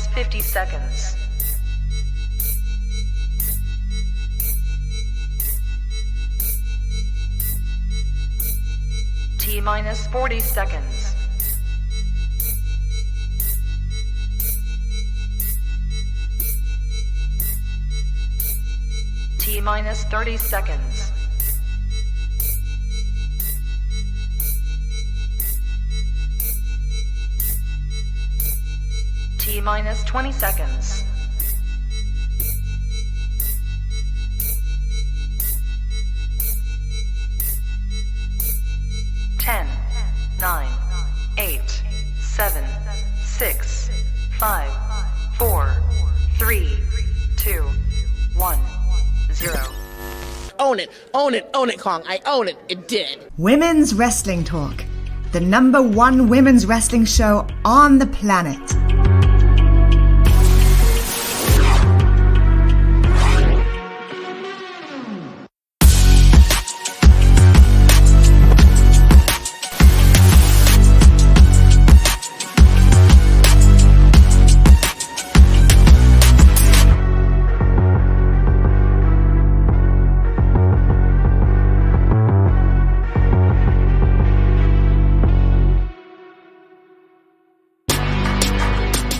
minus 50 seconds. T minus 40 seconds. T minus 30 seconds. T minus 20 seconds. Ten, 9, 8, 7, 6, 5, 4, 3, 2, 1, 0. Own it, own it, own it, Kong. I own it. It did. Women's Wrestling Talk, the #1 women's wrestling show on the planet.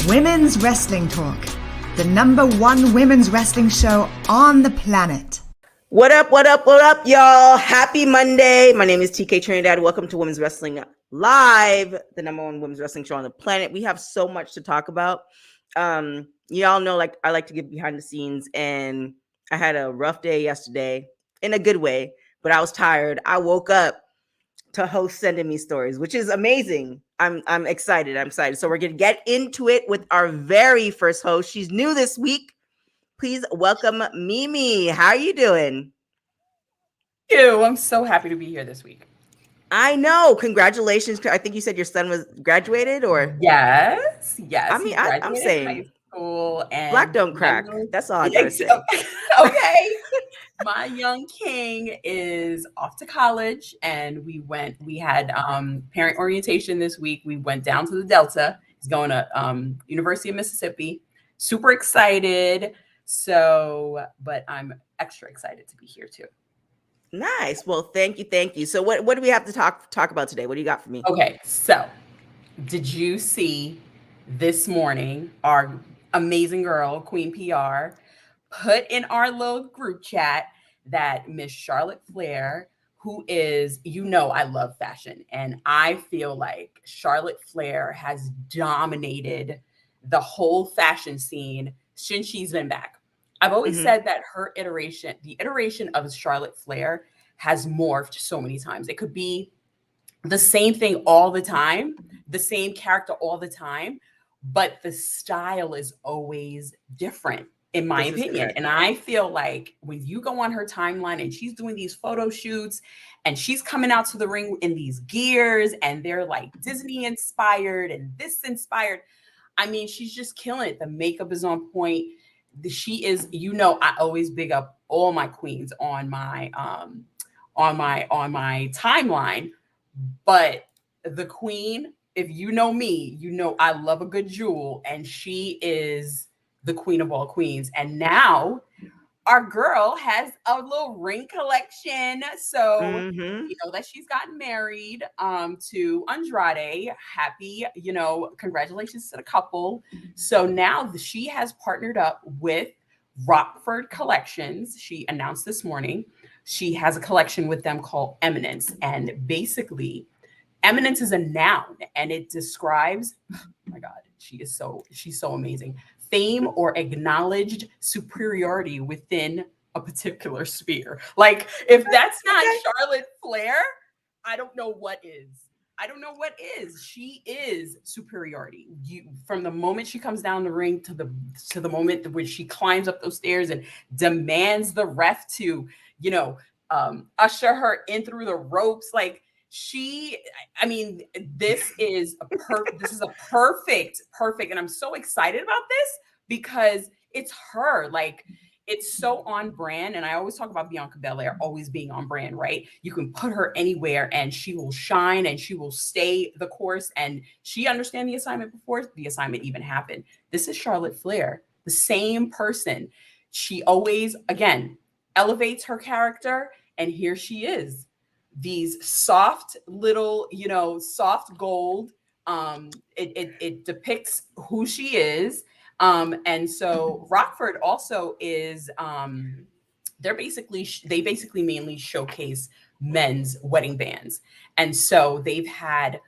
Women's Wrestling Talk, the #1 women's wrestling show on the planet. What up, what up, what up, y'all? Happy Monday. My name is TK Trinidad. Welcome to Women's Wrestling Live, the #1 women's wrestling show on the planet. We have so much to talk about. Y'all know, like, I like to get behind the scenes, and I had a rough day yesterday in a good way, but I was tired. I woke up to host sending me stories, which is amazing. I'm excited. I'm excited. So we're going to get into it with our very first host. She's new this week. Please welcome Mimi. How are you doing? I'm so happy to be here this week. I know. Congratulations. I think you said your son was graduated, or? Yes. I mean, I'm saying high school and black don't crack. That's all I gotta say. Okay. My young king is off to college, and we had parent orientation this week. We went down to the Delta. He's going to University of Mississippi. Super excited. So, but I'm extra excited to be here too. Nice. Well, thank you. So what do we have to talk about today? What do you got for me? Okay. So did you see this morning our amazing girl, Queen PR, put in our little group chat that Miss Charlotte Flair, who is, I love fashion, and I feel like Charlotte Flair has dominated the whole fashion scene since she's been back. I've always said that the iteration of Charlotte Flair has morphed so many times. It could be the same thing all the time, the same character all the time, but the style is always different, in my opinion. And I feel like when you go on her timeline and she's doing these photo shoots and she's coming out to the ring in these gears and they're like Disney inspired and this inspired, I mean, she's just killing it. The makeup is on point. She is, I always big up all my queens on my timeline, but the queen, if you know me, I love a good jewel, and she is the queen of all queens. And now our girl has a little ring collection. So that she's gotten married to Andrade. Happy, congratulations to the couple. So now she has partnered up with Rockford Collections. She announced this morning she has a collection with them called Eminence. And basically, Eminence is a noun, and it describes, oh my God, she's so amazing. Fame or acknowledged superiority within a particular sphere. Like, if that's not Charlotte Flair, I don't know what is. She is superiority. From the moment she comes down the ring to the moment when she climbs up those stairs and demands the ref to, usher her in through the ropes. Like, this is a perfect, and I'm so excited about this because it's her. Like, it's so on brand. And I always talk about Bianca Belair always being on brand, right? You can put her anywhere and she will shine and she will stay the course. And she understand the assignment before the assignment even happened. This is Charlotte Flair, the same person. She always, again, elevates her character. And here she is, these soft little, soft gold. It depicts who she is. And so Rockford also is, they basically mainly showcase men's wedding bands. And so they've had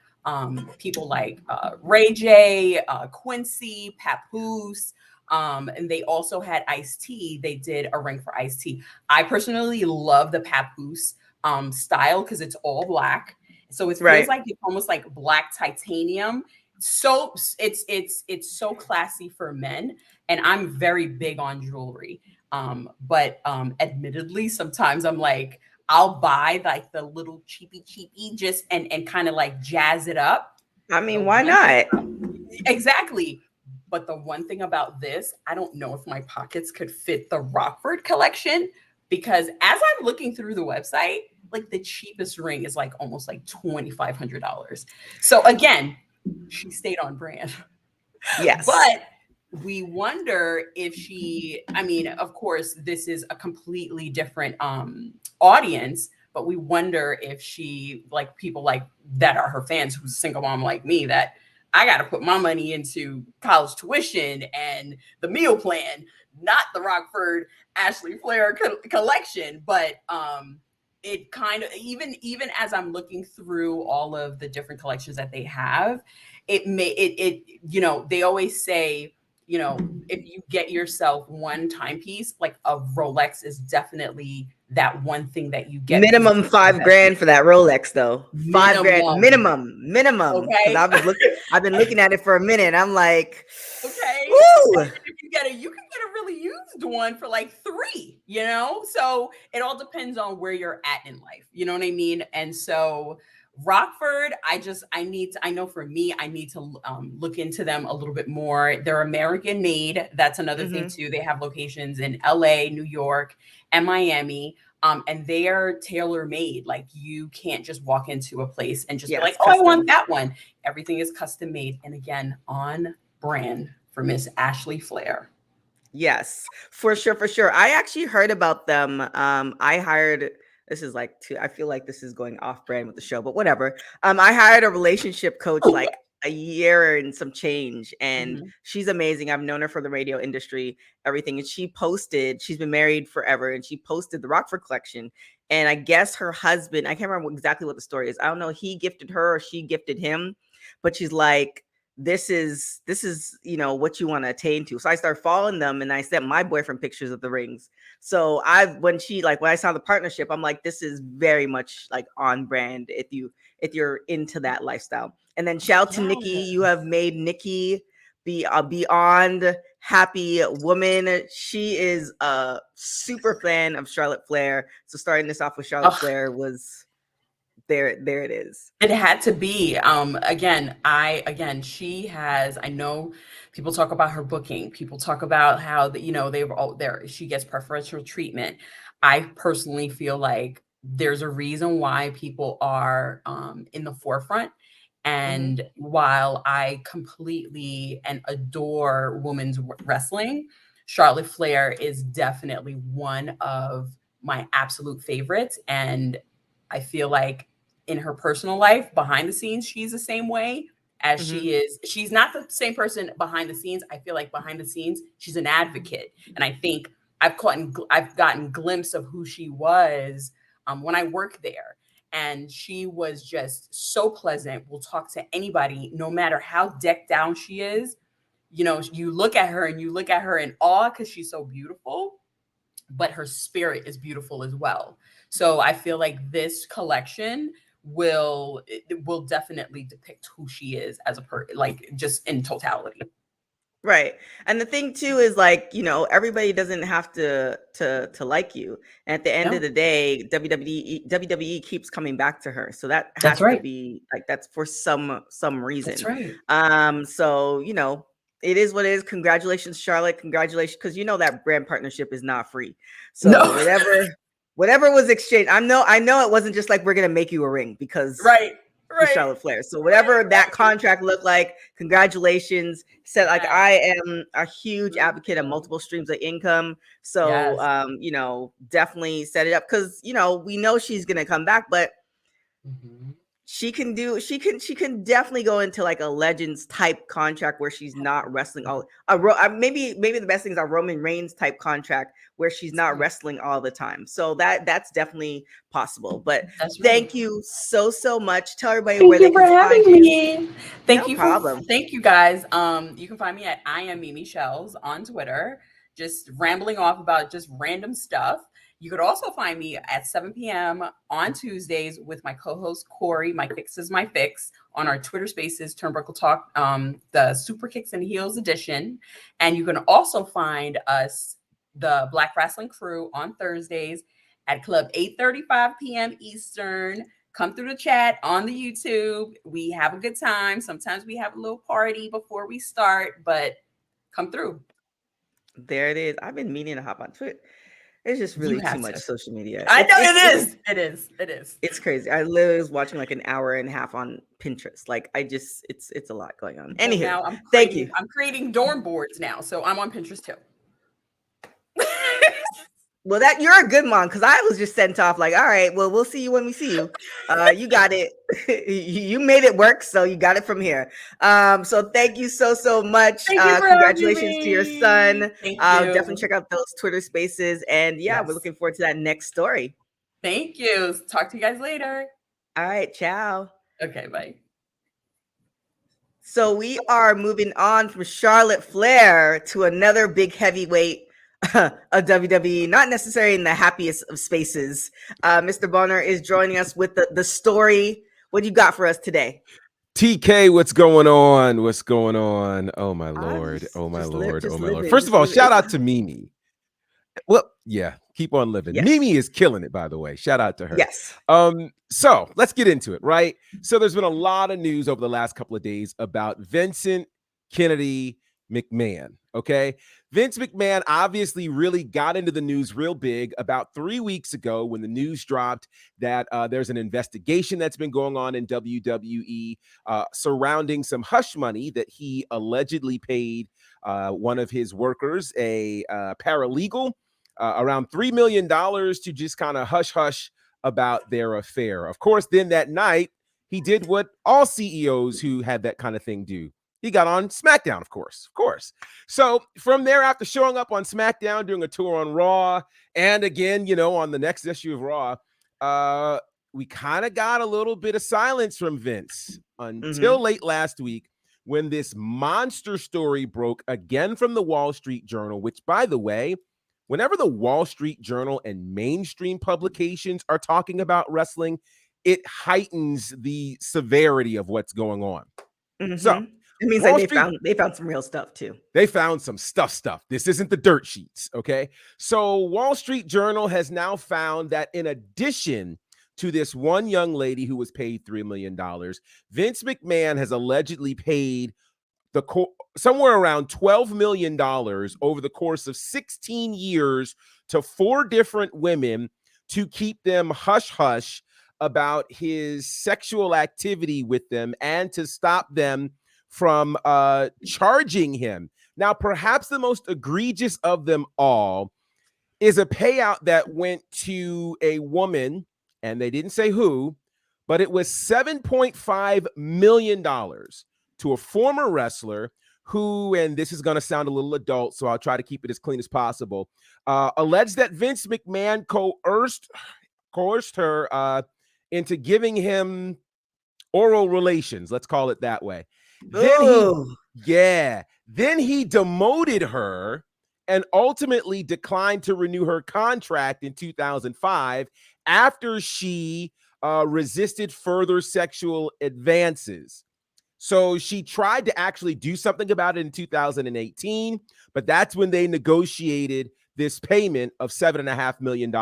people like Ray J, Quincy, Papoose, and they also had Ice-T. They did a ring for Ice-T. I personally love the Papoose style because it's all black. So it feels like it's almost like black titanium. So it's so classy for men, and I'm very big on jewelry. But admittedly, sometimes I'm like, I'll buy like the little cheapy just and kind of like jazz it up. I mean, why not? Exactly. But the one thing about this, I don't know if my pockets could fit the Rockford collection, because as I'm looking through the website, like the cheapest ring is like almost like $2,500. So again, she stayed on brand. Yes. But we wonder if of course, this is a completely different audience, but we wonder if she, like people like that are her fans, who's a single mom like me, that I got to put my money into college tuition and the meal plan, not the Rockford Ashley Flair collection. But it kind of, even as I'm looking through all of the different collections that they have, they always say, if you get yourself one timepiece, like a Rolex is definitely that one thing that you get. Minimum $5,000 for that Rolex, though. $5,000 minimum. Okay. I've been looking at it for a minute. I'm like, okay. Woo! If you can get a really used one for like $3,000, So it all depends on where you're at in life. You know what I mean? And so Rockford, I know for me, I need to look into them a little bit more. They're American made. That's another thing too. They have locations in LA, New York, and Miami. And they are tailor made. Like you can't just walk into a place and just be like, I want that one. Everything is custom made. And again, on brand for Miss Ashley Flair. Yes, for sure. I actually heard about them. This is like I feel like this is going off brand with the show, but whatever. I hired a relationship coach like a year and some change, and she's amazing. I've known her for the radio industry, everything. And she's been married forever, and she posted the Rockford collection. And I guess her husband, I can't remember exactly what the story is. I don't know, he gifted her or she gifted him, but she's like, this is what you want to attain to. So I started following them, and I sent my boyfriend pictures of the rings. So when I saw the partnership, I'm like, this is very much like on brand if you're into that lifestyle. And then shout out to Nikki. You have made Nikki be a beyond happy woman. She is a super fan of Charlotte Flair. So starting this off with Charlotte Flair was there it is. It had to be. She has, I know people talk about her booking. People talk about how they were all there. She gets preferential treatment. I personally feel like there's a reason why people are in the forefront. And while I completely and adore women's wrestling, Charlotte Flair is definitely one of my absolute favorites. And I feel like in her personal life, behind the scenes, she's the same way as she is. She's not the same person behind the scenes. I feel like behind the scenes, she's an advocate. And I think I've gotten glimpse of who she was when I worked there. And she was just so pleasant. Will talk to anybody, no matter how decked down she is. You look at her in awe because she's so beautiful, but her spirit is beautiful as well. So I feel like this collection will definitely depict who she is as a person, like just in totality. Right. And the thing too is like, everybody doesn't have to like you. And at the end of the day, WWE keeps coming back to her. So that has to be like, that's for some reason. That's right. So, It is what it is. Congratulations, Charlotte. Congratulations, because you know that brand partnership is not free. So No. whatever was exchanged, I know it wasn't just like we're gonna make you a ring because Right. the Charlotte Flair. So whatever that contract looked like, congratulations. Said like Yes. I am a huge advocate of multiple streams of income. So Yes. definitely set it up because we know she's gonna come back, but Mhm. she can definitely go into like a Legends type contract where she's not wrestling all maybe the best thing is a Roman Reigns type contract where she's not wrestling all the time. So that's definitely possible. But That's right. thank you so much. Tell everybody Thank where they you for can find having you. me. No problem. Thank you guys. You can find me at I am Mimi Shells on Twitter, just rambling off about just random stuff. You could also find me at 7 p.m. on Tuesdays with my co-host Corey. My Fix is My Fix on our Twitter Spaces Turnbuckle Talk, the Super Kicks and Heels edition. And you can also find us, the Black Wrestling Crew, on Thursdays at Club 8:35 p.m. Eastern. Come through the chat on the YouTube. We have a good time. Sometimes we have a little party before we start, but come through. There it is. I've been meaning to hop on Twitter. It's just really too much social media. I know it is. It's crazy. I literally was watching like an hour and a half on Pinterest. Like it's a lot going on. Anywho, now thank you. I'm creating dorm boards now, so I'm on Pinterest too. Well, that you're a good mom because I was just sent off like, all right, well, we'll see you when we see you. You got it. You made it work, so you got it from here. So thank you so much. Congratulations to your son. Thank you. Definitely check out those Twitter Spaces, and Yes. we're looking forward to that next story. Thank you. Talk to you guys later. All right, ciao. Okay, bye. So we are moving on from Charlotte Flair to another big heavyweight of WWE, not necessarily in the happiest of spaces. Mr. Bonner is joining us with the story. What do you got for us today? TK, what's going on? What's going on? Oh my lord. Oh my lord. Oh my lord. First of all, shout out to Mimi. Well, yeah, keep on living. Yes. Mimi is killing it, by the way. Shout out to her. Yes. So let's get into it, right? So there's been a lot of news over the last couple of days about Vincent Kennedy McMahon. Okay. Vince McMahon obviously really got into the news real big about 3 weeks ago when the news dropped that there's an investigation that's been going on in WWE surrounding some hush money that he allegedly paid one of his workers, a paralegal, around $3 million to just kind of hush about their affair. Of course, then that night, he did what all CEOs who had that kind of thing do. He got on SmackDown, of course. So from there, after showing up on SmackDown, doing a tour on Raw, and again, on the next issue of Raw, we kind of got a little bit of silence from Vince until late last week when this monster story broke again from the Wall Street Journal, which, by the way, whenever the Wall Street Journal and mainstream publications are talking about wrestling, it heightens the severity of what's going on. So it means like they found some real stuff too. They found some stuff. This isn't the dirt sheets, okay? So Wall Street Journal has now found that in addition to this one young lady who was paid $3 million, Vince McMahon has allegedly paid somewhere around $12 million over the course of 16 years to 4 different women to keep them hush about his sexual activity with them and to stop them from charging him. Now, perhaps the most egregious of them all is a payout that went to a woman, and they didn't say who, but it was $7.5 million to a former wrestler who, and this is going to sound a little adult, so I'll try to keep it as clean as possible, alleged that Vince McMahon coerced her into giving him oral relations, let's call it that way. Then he demoted her and ultimately declined to renew her contract in 2005 after she resisted further sexual advances. So she tried to actually do something about it in 2018, but that's when they negotiated this payment of $7.5 million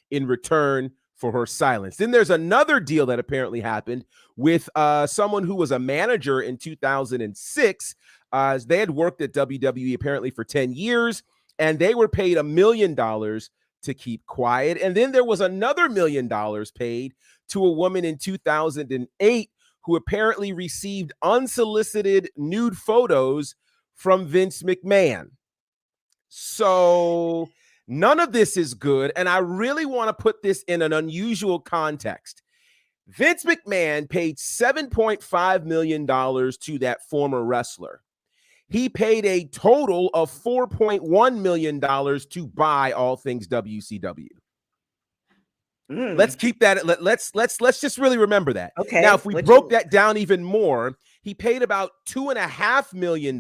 in return for her silence. Then there's another deal that apparently happened with someone who was a manager in 2006 They had worked at WWE apparently for 10 years, and they were paid $1 million to keep quiet. And then there was another $1 million paid to a woman in 2008 who apparently received unsolicited nude photos from Vince McMahon. So none of this is good. And I really want to put this in an unusual context. Vince McMahon paid $7.5 million to that former wrestler. He paid a total of $4.1 million to buy all things WCW. Let's keep that. Let's just really remember that. Okay. Now, if we broke that down even more, he paid about $2.5 million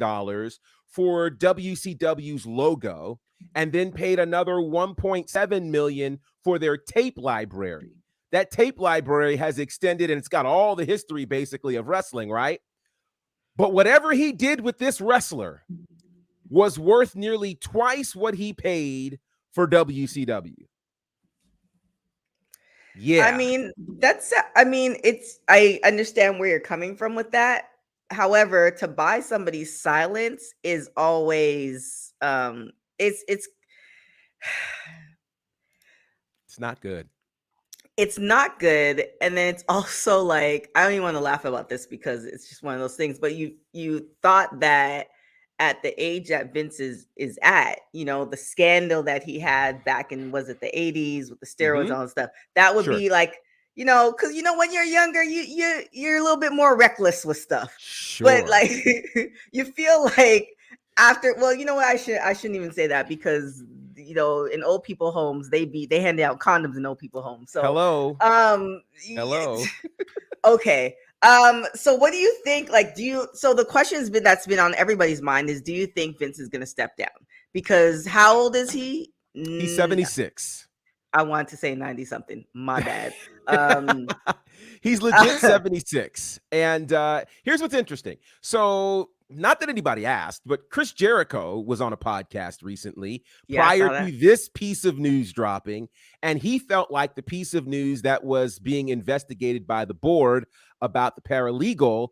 for WCW's logo, and then paid another $1.7 million for their tape library. That tape library has extended, and it's got all the history basically of wrestling, right? But whatever he did with this wrestler was worth nearly twice what he paid for WCW. Yeah. I mean, I understand where you're coming from with that. However, to buy somebody's silence is always it's not good. It's not good. And then it's also like, I don't even want to laugh about this because it's just one of those things, but you thought that at the age that Vince is at, the scandal that he had back in, was it the 80s with the steroids and all that stuff, that would be like, because when you're younger, you're a little bit more reckless with stuff. Sure. But like you feel like after, well, you know what, I shouldn't even say that, because in old people homes, they hand out condoms in old people homes. So hello. Okay. So what do you think? Like, so the question that's been on everybody's mind is, do you think Vince is going to step down? Because how old is he? He's 76. I want to say 90 something. My bad. He's legit 76. And here's what's interesting. So, not that anybody asked, but Chris Jericho was on a podcast recently prior to this piece of news dropping, and he felt like the piece of news that was being investigated by the board about the paralegal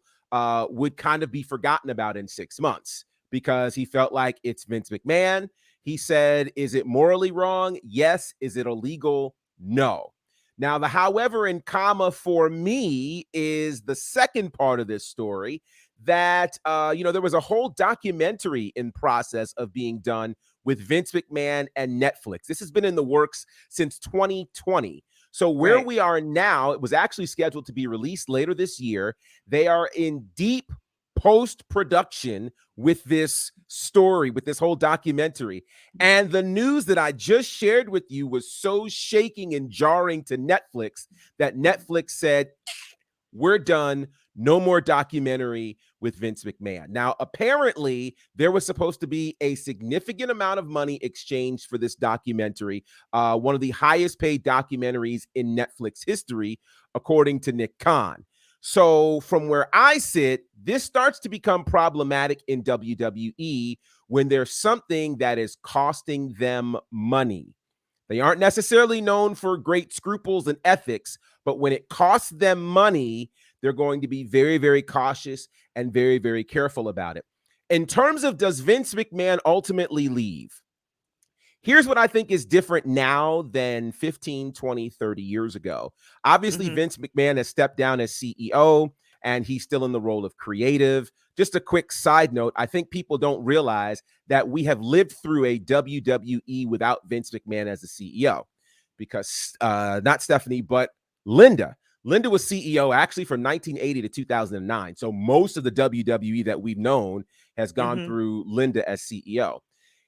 would kind of be forgotten about in 6 months, because he felt like it's Vince McMahon. He said, is it morally wrong? Yes. Is it illegal? No. Now, the however and comma for me is the second part of this story, that, there was a whole documentary in process of being done with Vince McMahon and Netflix. This has been in the works since 2020. So where we are now, it was actually scheduled to be released later this year. They are in deep post-production with this story, with this whole documentary. And the news that I just shared with you was so shaking and jarring to Netflix that Netflix said, we're done. No more documentary with Vince McMahon. Now, apparently, there was supposed to be a significant amount of money exchanged for this documentary, one of the highest paid documentaries in Netflix history, according to Nick Khan. So from where I sit, this starts to become problematic in WWE when there's something that is costing them money. They aren't necessarily known for great scruples and ethics, but when it costs them money, they're going to be very, very cautious and very, very careful about it. In terms of, does Vince McMahon ultimately leave? Here's what I think is different now than 15, 20, 30 years ago. Obviously, Vince McMahon has stepped down as CEO, and he's still in the role of creative. Just a quick side note, I think people don't realize that we have lived through a WWE without Vince McMahon as the CEO, because not Stephanie, but Linda. Linda was CEO actually from 1980 to 2009. So most of the WWE that we've known has gone through Linda as CEO.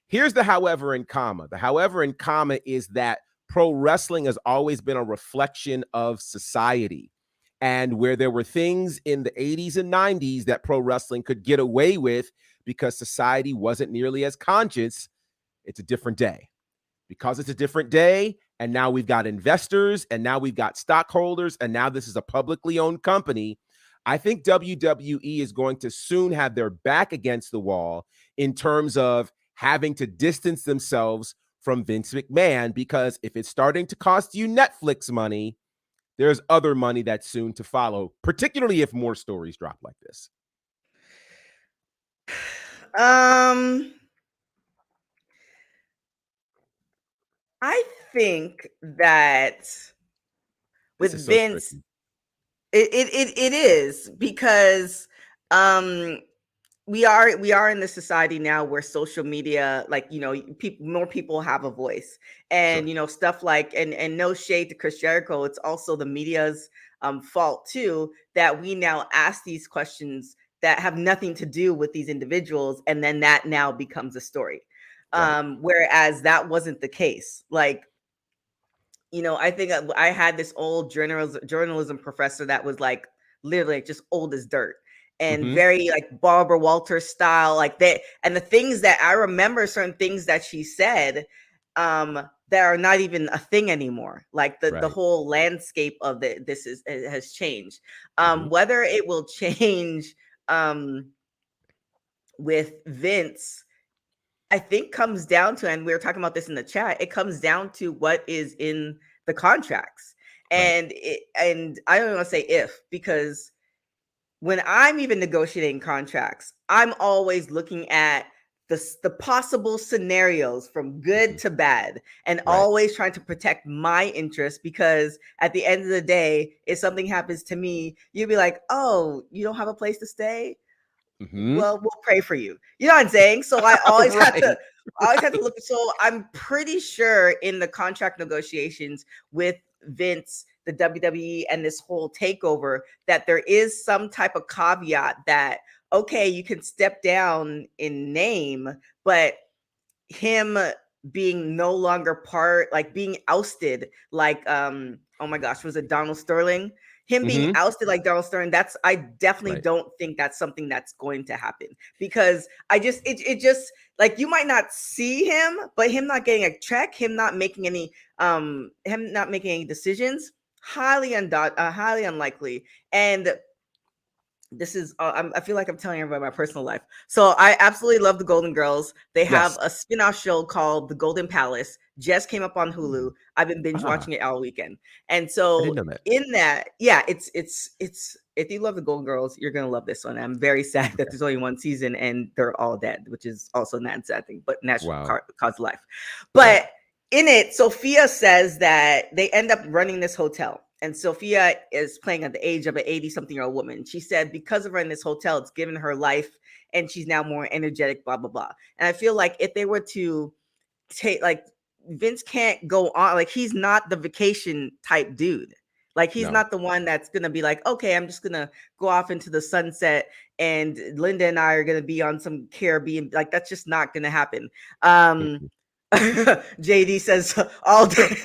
Here's the however and comma. The however and comma is that pro wrestling has always been a reflection of society. And where there were things in the 80s and 90s that pro wrestling could get away with because society wasn't nearly as conscious, it's a different day. Because it's a different day, and now we've got investors, and now we've got stockholders, and now this is a publicly owned company, I think WWE is going to soon have their back against the wall in terms of having to distance themselves from Vince McMahon, because if it's starting to cost you Netflix money, there's other money that's soon to follow, particularly if more stories drop like this. I think that This with is so Vince, tricky. it is because um we are in the society now where social media, like, more people have a voice, Sure. and stuff like, and no shade to Chris Jericho, it's also the media's fault too, that we now ask these questions that have nothing to do with these individuals, and then that now becomes a story, Right. whereas that wasn't the case. Like, I think I had this old journalism professor that was like literally just old as dirt, and Hmm. very like Barbara Walters style, like that. And the things that I remember, certain things that she said, that are not even a thing anymore. Like the Right. whole landscape of has changed. Hmm. Whether it will change um, with Vince, I think comes down to, and we were talking about this in the chat, it comes down to what is in the contracts. Right. And I don't want to say if, because when I'm even negotiating contracts, I'm always looking at the possible scenarios from good Mhm. to bad, and Right. always trying to protect my interests, because at the end of the day, if something happens to me, you'll be like, oh, you don't have a place to stay? Hmm. Well, we'll pray for you. You know what I'm saying? So I always have to, Right. look. So I'm pretty sure in the contract negotiations with Vince, the WWE, and this whole takeover, that there is some type of caveat that, okay, you can step down in name, but him being no longer part, like being ousted, like, oh my gosh, was it Donald Sterling? Him being Hmm. ousted like Donald Sterling, I definitely Right. don't think that's something that's going to happen, because it just, like, you might not see him, but him not getting a check, him not making any decisions, highly unlikely. And this is I feel like I'm telling everybody my personal life. So I absolutely love the Golden Girls. They have Yes. a spin-off show called The Golden Palace. Just came up on Hulu. Ooh. I've been binge Ah, watching it all weekend. And I so didn't know that. in that, yeah, it's if you love the Golden Girls, you're gonna love this one. I'm very sad that Okay. there's only one season and they're all dead, which is also not sad thing, but natural Wow. cause of life. Right. But in it, Sophia says that they end up running this hotel. And Sophia is playing at the age of an 80-something-year-old woman. She said because of running this hotel, it's given her life, and she's now more energetic, blah, blah, blah. And I feel like if they were to take, like, Vince can't go on, like, he's not the vacation type dude. Like, he's No. not the one that's going to be like, okay, I'm just going to go off into the sunset and Linda and I are going to be on some Caribbean. Like, that's just not going to happen. Mhm. JD says all day.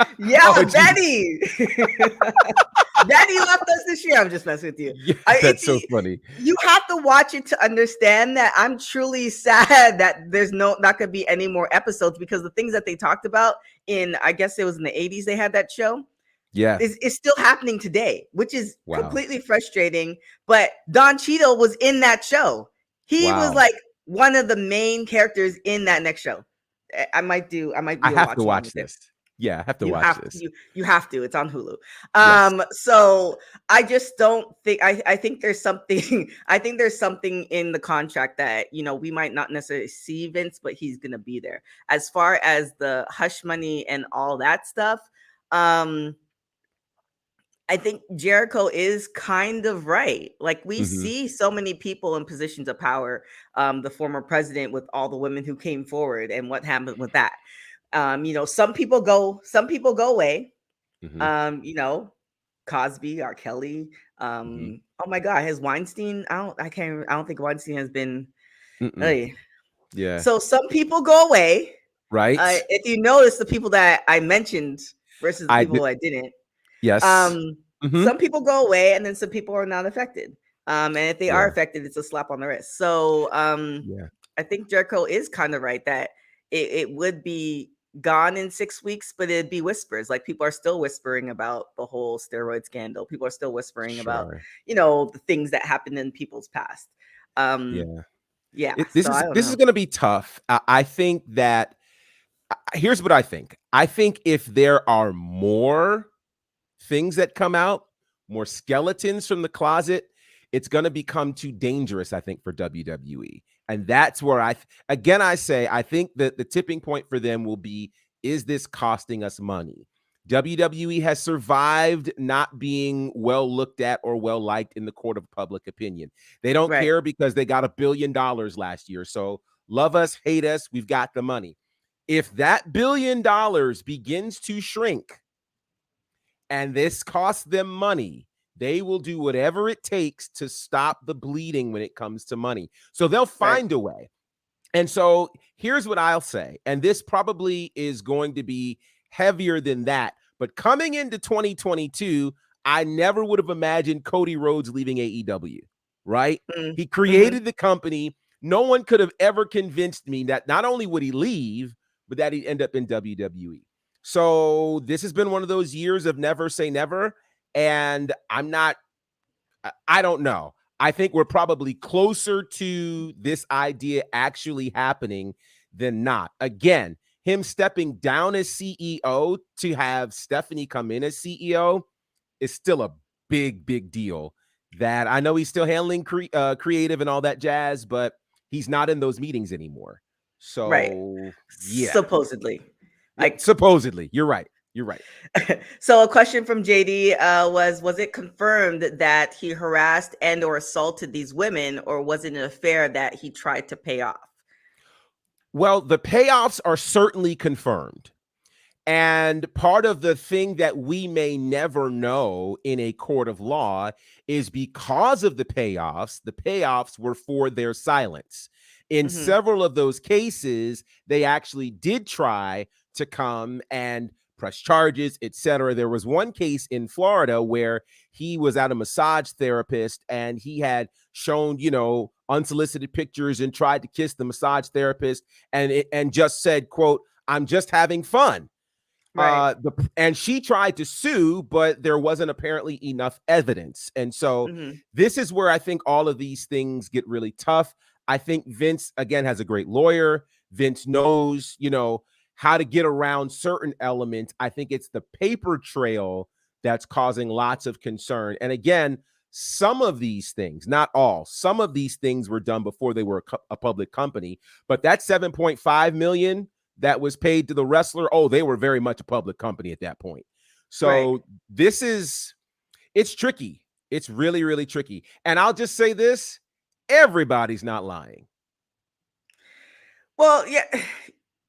Oh, Yeah, geez. Betty. Betty left us this year. I'm just messing with you. Yeah, that's so funny. You have to watch it to understand that I'm truly sad that there's not going to be any more episodes, because the things that they talked about in, I guess it was in the 80s, they had that show, Yeah. is still happening today, which is Wow. completely frustrating. But Don Cheadle was in that show. He was Wow. like one of the main characters in that next show. I might do I a have to watch along watch with it. this. Yeah, I have to You watch have this. you have to. It's on Hulu. Yes. So I just don't think, I think there's something I think there's something in the contract that, we might not necessarily see Vince, but he's gonna be there. As far as the hush money and all that stuff, I think Jericho is kind of right. Like, we Hmm. see so many people in positions of power, the former president with all the women who came forward and what happened with that. Some people go away. Hmm. Cosby, R. Kelly. Hmm. Oh my God, has Weinstein? I don't think Weinstein has been. Mm-mm. Hey. Yeah. So some people go away. Right. If you notice the people that I mentioned versus the I people did. I didn't, Yes. um, Hmm. some people go away and then some people are not affected. And if they are Yeah. affected, it's a slap on the wrist. So Yeah. I think Jericho is kind of right that it would be gone in 6 weeks, but it'd be whispers. Like, people are still whispering about the whole steroid scandal. People are still whispering about, Sure. the things that happened in people's past. Um, Yeah. yeah. This So is I don't this is know. going to be tough. I think that here's what I think. I think if there are more things that come out, more skeletons from the closet, it's going to become too dangerous, I think, for WWE. And that's where I say, I think that the tipping point for them will be, is this costing us money? WWE has survived not being well looked at or well liked in the court of public opinion. They don't Right. care because they got $1 billion last year. So love us, hate us, we've got the money. If that $1 billion begins to shrink and this costs them money, they will do whatever it takes to stop the bleeding when it comes to money. So they'll find a way. And so here's what I'll say, and this probably is going to be heavier than that, but coming into 2022, I never would have imagined Cody Rhodes leaving AEW, right? He created the company. No one could have ever convinced me that not only would he leave, but that he'd end up in WWE. So this has been one of those years of never say never, and I don't know. I think we're probably closer to this idea actually happening than not. Again, him stepping down as CEO to have Stephanie come in as CEO is still a big, big deal. That I know he's still handling creative and all that jazz, but he's not in those meetings anymore. So, yeah. Supposedly. Supposedly. You're right. You're right. So a question from JD was it confirmed that he harassed and or assaulted these women, or was it an affair that he tried to pay off? Well, the payoffs are certainly confirmed. And part of the thing that we may never know in a court of law is because of the payoffs were for their silence. In several of those cases, they actually did try to come and press charges, etc. There was one case in Florida where he was at a massage therapist and he had shown, unsolicited pictures and tried to kiss the massage therapist and just said, quote, "I'm just having fun." Right. And she tried to sue, but there wasn't apparently enough evidence. And so this is where I think all of these things get really tough. I think Vince, again, has a great lawyer. Vince knows, how to get around certain elements. I think it's the paper trail that's causing lots of concern. And again, some of these things, not all, some of these things were done before they were a public company. But that $7.5 million that was paid to the wrestler, they were very much a public company at that point. So it's tricky. It's really, really tricky. And I'll just say this, everybody's not lying. Well,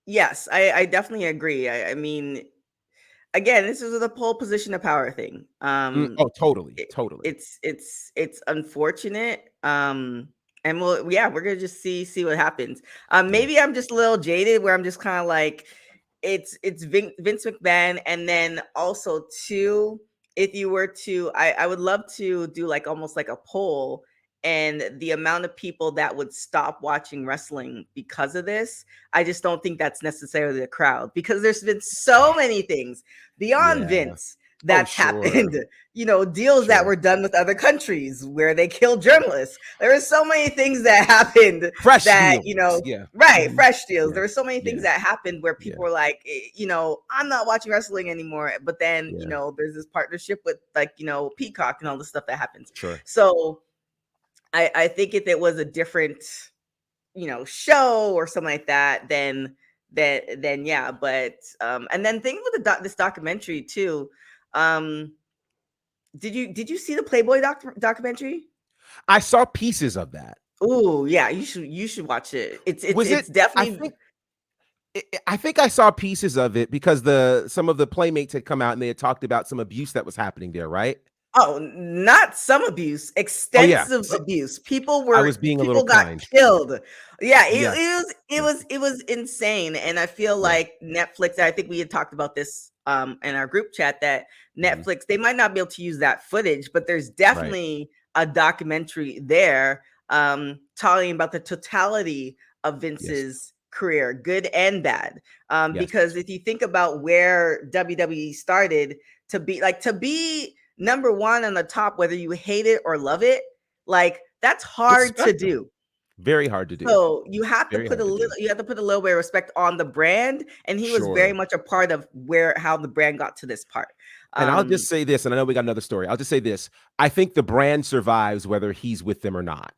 yes, I definitely agree. I mean, again, this is the pole position of power thing. Totally. It's unfortunate. And we're gonna just see what happens. Maybe I'm just a little jaded where I'm just kind of like, it's Vince McMahon, and then also too, if you were to, I would love to do like almost like a poll, and the amount of people that would stop watching wrestling because of this. I just don't think that's necessarily the crowd, because there's been so many things beyond Vince that's happened, deals that were done with other countries where they killed journalists. There are so many things that happened fresh deals. There were so many things that happened where people were like, I'm not watching wrestling anymore. But then, there's this partnership with Peacock and all the stuff that happens. So I think if it was a different, show or something like that, then yeah. But and then thing with this documentary too. Did you see the Playboy documentary? I saw pieces of that. Oh yeah, you should watch it. It's definitely. I think I saw pieces of it because some of the Playmates had come out and they had talked about some abuse that was happening there, right? Oh, not some abuse, extensive abuse. People got killed. Yeah, it was insane. And I feel like Netflix, I think we had talked about this in our group chat, that Netflix, they might not be able to use that footage, but there's definitely a documentary there talking about the totality of Vince's career, good and bad. Because if you think about where WWE started, to be number one on the top, whether you hate it or love it, like that's hard to do. Very hard to do. So you have to put a little bit of respect on the brand, and he was very much a part of how the brand got to this part. And I'll just say this, and I know we got another story. I'll just say this. I think the brand survives whether he's with them or not.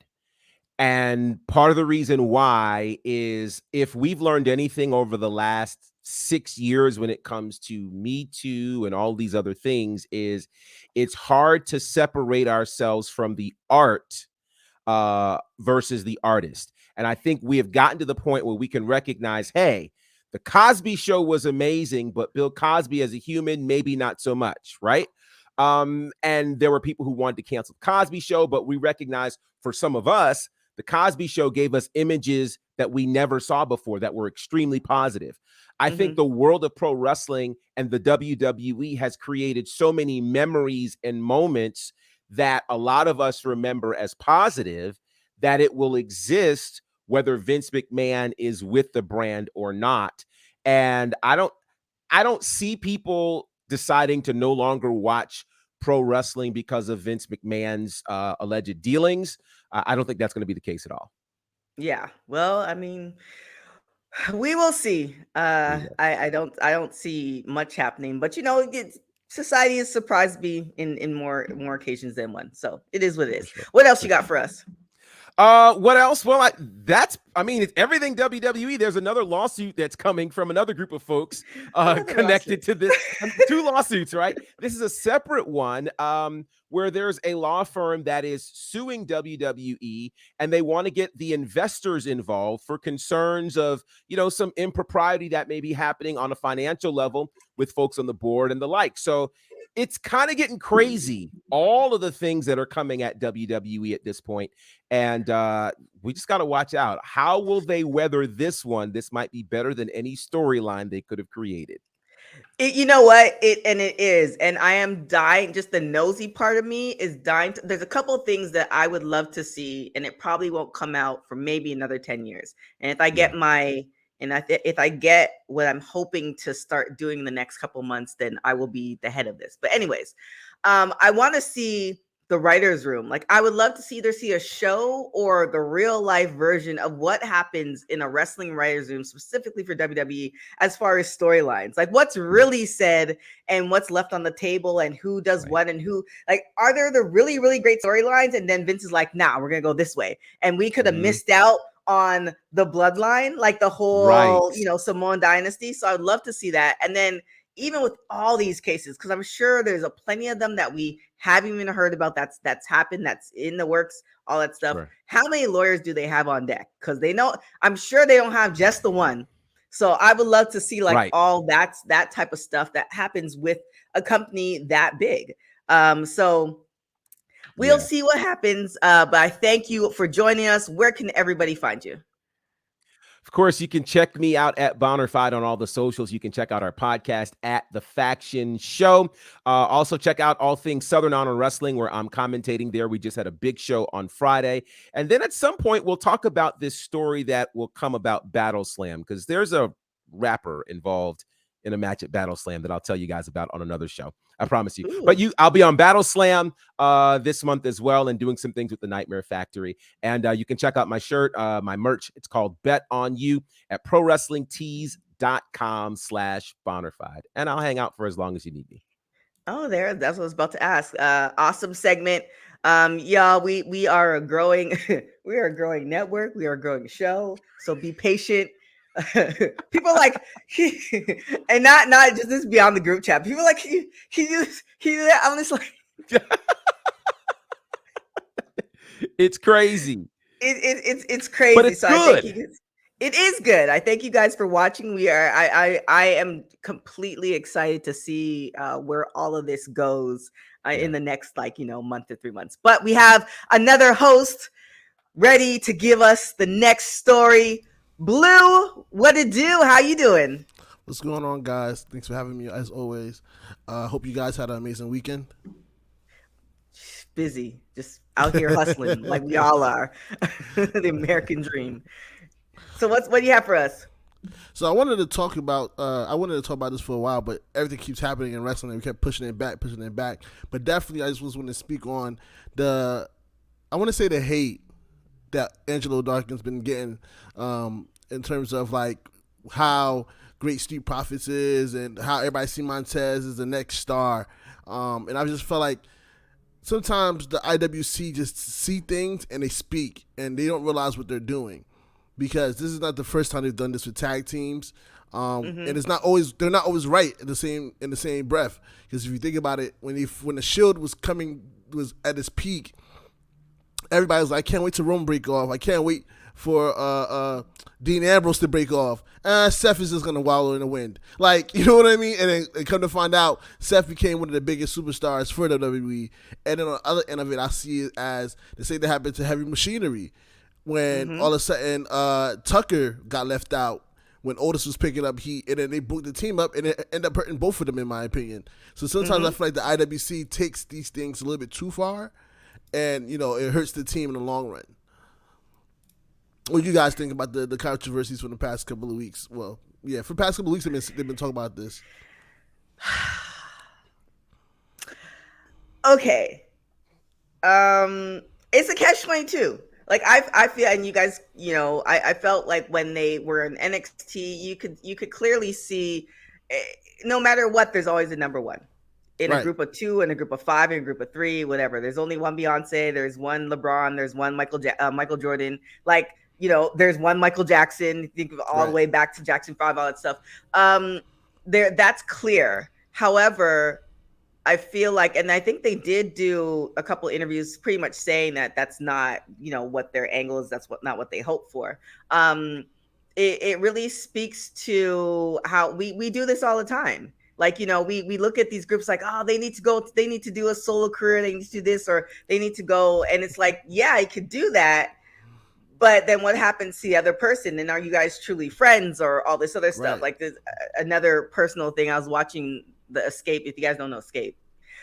And part of the reason why is if we've learned anything over the last 6 years when it comes to Me Too and all these other things, is it's hard to separate ourselves from the art versus the artist. And I think we have gotten to the point where we can recognize, hey, the Cosby Show was amazing, but Bill Cosby as a human, maybe not so much, right? And there were people who wanted to cancel the Cosby Show, but we recognize for some of us, the Cosby Show gave us images that we never saw before that were extremely positive. I think the world of pro wrestling and the WWE has created so many memories and moments that a lot of us remember as positive that it will exist whether Vince McMahon is with the brand or not. And I don't see people deciding to no longer watch pro wrestling because of Vince McMahon's alleged dealings. I don't think that's going to be the case at all. Yeah. Well, I mean, we will see. I don't see much happening, but society has surprised me in more occasions than one. So it is what it is. Sure. What else you got for us? What else? Well, it's everything WWE. There's another lawsuit that's coming from another group of folks connected to this. 2 lawsuits, right? This is a separate one where there's a law firm that is suing WWE, and they want to get the investors involved for concerns of, some impropriety that may be happening on a financial level with folks on the board and the like. So it's kind of getting crazy, all of the things that are coming at WWE at this point. And we just got to watch out. How will they weather this one? This might be better than any storyline they could have created. You know what? It is. And I am dying. Just the nosy part of me is dying. There's a couple of things that I would love to see, and it probably won't come out for maybe another 10 years. And if I get if I get what I'm hoping to start doing in the next couple months, then I will be the head of this. But anyways, I want to see the writer's room. Like, I would love to see a show or the real life version of what happens in a wrestling writer's room, specifically for WWE, as far as storylines, like what's really said and what's left on the table and who does what and who, like, are there the really, really great storylines? And then Vince is like, nah, we're going to go this way. And we could have missed out on the bloodline, like the whole, Samoan dynasty. So I would love to see that. And then even with all these cases, because I'm sure there's a plenty of them that we haven't even heard about that's happened, that's in the works, all that stuff. Sure. How many lawyers do they have on deck? Because I'm sure they don't have just the one. So I would love to see all that type of stuff that happens with a company that big. So we'll see what happens. But I thank you for joining us. Where can everybody find you? Of course, you can check me out at Bonnerfied on all the socials. You can check out our podcast at The Faction Show. Also, check out All Things Southern Honor Wrestling, where I'm commentating there. We just had a big show on Friday. And then at some point, we'll talk about this story that will come about Battle Slam, because there's a rapper involved in a match at Battle Slam that I'll tell you guys about on another show. I promise you. Ooh. But I'll be on Battle Slam this month as well, and doing some things with the Nightmare Factory. And you can check out my shirt, my merch. It's called Bet on You at prowrestlingtees.com/Bonnerfied. And I'll hang out for as long as you need me. Oh, that's what I was about to ask. Awesome segment. Y'all, we are a growing network. We are a growing show. So be patient. People like and not just this beyond the group chat. People like he do that. I'm just like it's crazy. It's crazy. But it's so good. I think it is good. I thank you guys for watching. I am completely excited to see where all of this goes in the next month to 3 months. But we have another host ready to give us the next story. Blue, what it do? How you doing? What's going on, guys? Thanks for having me as always. Hope you guys had an amazing weekend. Busy, just out here hustling like we all are. The American dream. So what do you have for us? So I wanted to talk about this for a while, but everything keeps happening in wrestling, and we kept pushing it back. But definitely, I just want to speak on the hate that Angelo Dawkins been getting in terms of like how great Street Profits is and how everybody see Montez as the next star. And I just felt like sometimes the IWC just see things and they speak and they don't realize what they're doing, because this is not the first time they've done this with tag teams. And it's not always, they're not always right in the same breath. Because if you think about it, when the Shield was at its peak, everybody was like, I can't wait to Roman break off. I can't wait for Dean Ambrose to break off. Seth is just going to wallow in the wind. Like, you know what I mean? And then come to find out, Seth became one of the biggest superstars for the WWE. And then on the other end of it, I see it as the same that happened to Heavy Machinery, when all of a sudden Tucker got left out when Otis was picking up heat, and then they booked the team up, and it ended up hurting both of them, in my opinion. So sometimes I feel like the IWC takes these things a little bit too far, and, you know, it hurts the team in the long run. What do you guys think about the controversies from the past couple of weeks? Well, yeah, for the past couple of weeks, they've been talking about this. Okay. It's a catch-22. Like I feel, and you guys, you know, I felt like when they were in NXT, you could clearly see, no matter what, there's always a number one in a group of two, in a group of five, in a group of three, whatever. There's only one Beyonce, there's one LeBron, there's one Michael Jordan. Like, you know, there's one Michael Jackson. Think of all the way back to Jackson 5, all that stuff. That's clear. However, I feel like, and I think they did do a couple interviews pretty much saying that that's not, you know, what their angle is. That's not what they hope for. It really speaks to how we do this all the time. Like, you know, we look at these groups like, oh, they need to do a solo career. They need to do this, or they need to go. And it's like, yeah, I could do that. But then what happens to the other person? And are you guys truly friends, or all this other stuff? Like, there's another personal thing. I was watching the Escape, if you guys don't know Escape.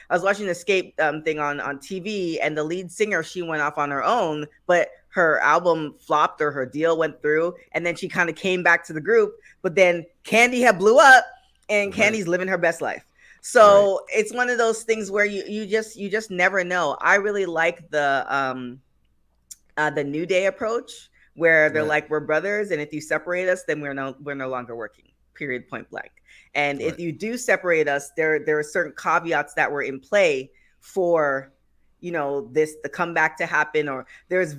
I was watching the Escape thing on TV, and the lead singer, she went off on her own, but her album flopped, or her deal went through, and then she kind of came back to the group. But then Candy had blew up, and Candy's living her best life. So it's one of those things where you just never know. I really like the New Day approach, where they're like, we're brothers, and if you separate us, then we're no longer working. Period, point blank. And if you do separate us, there are certain caveats that were in play for, you know, the comeback to happen. Or there's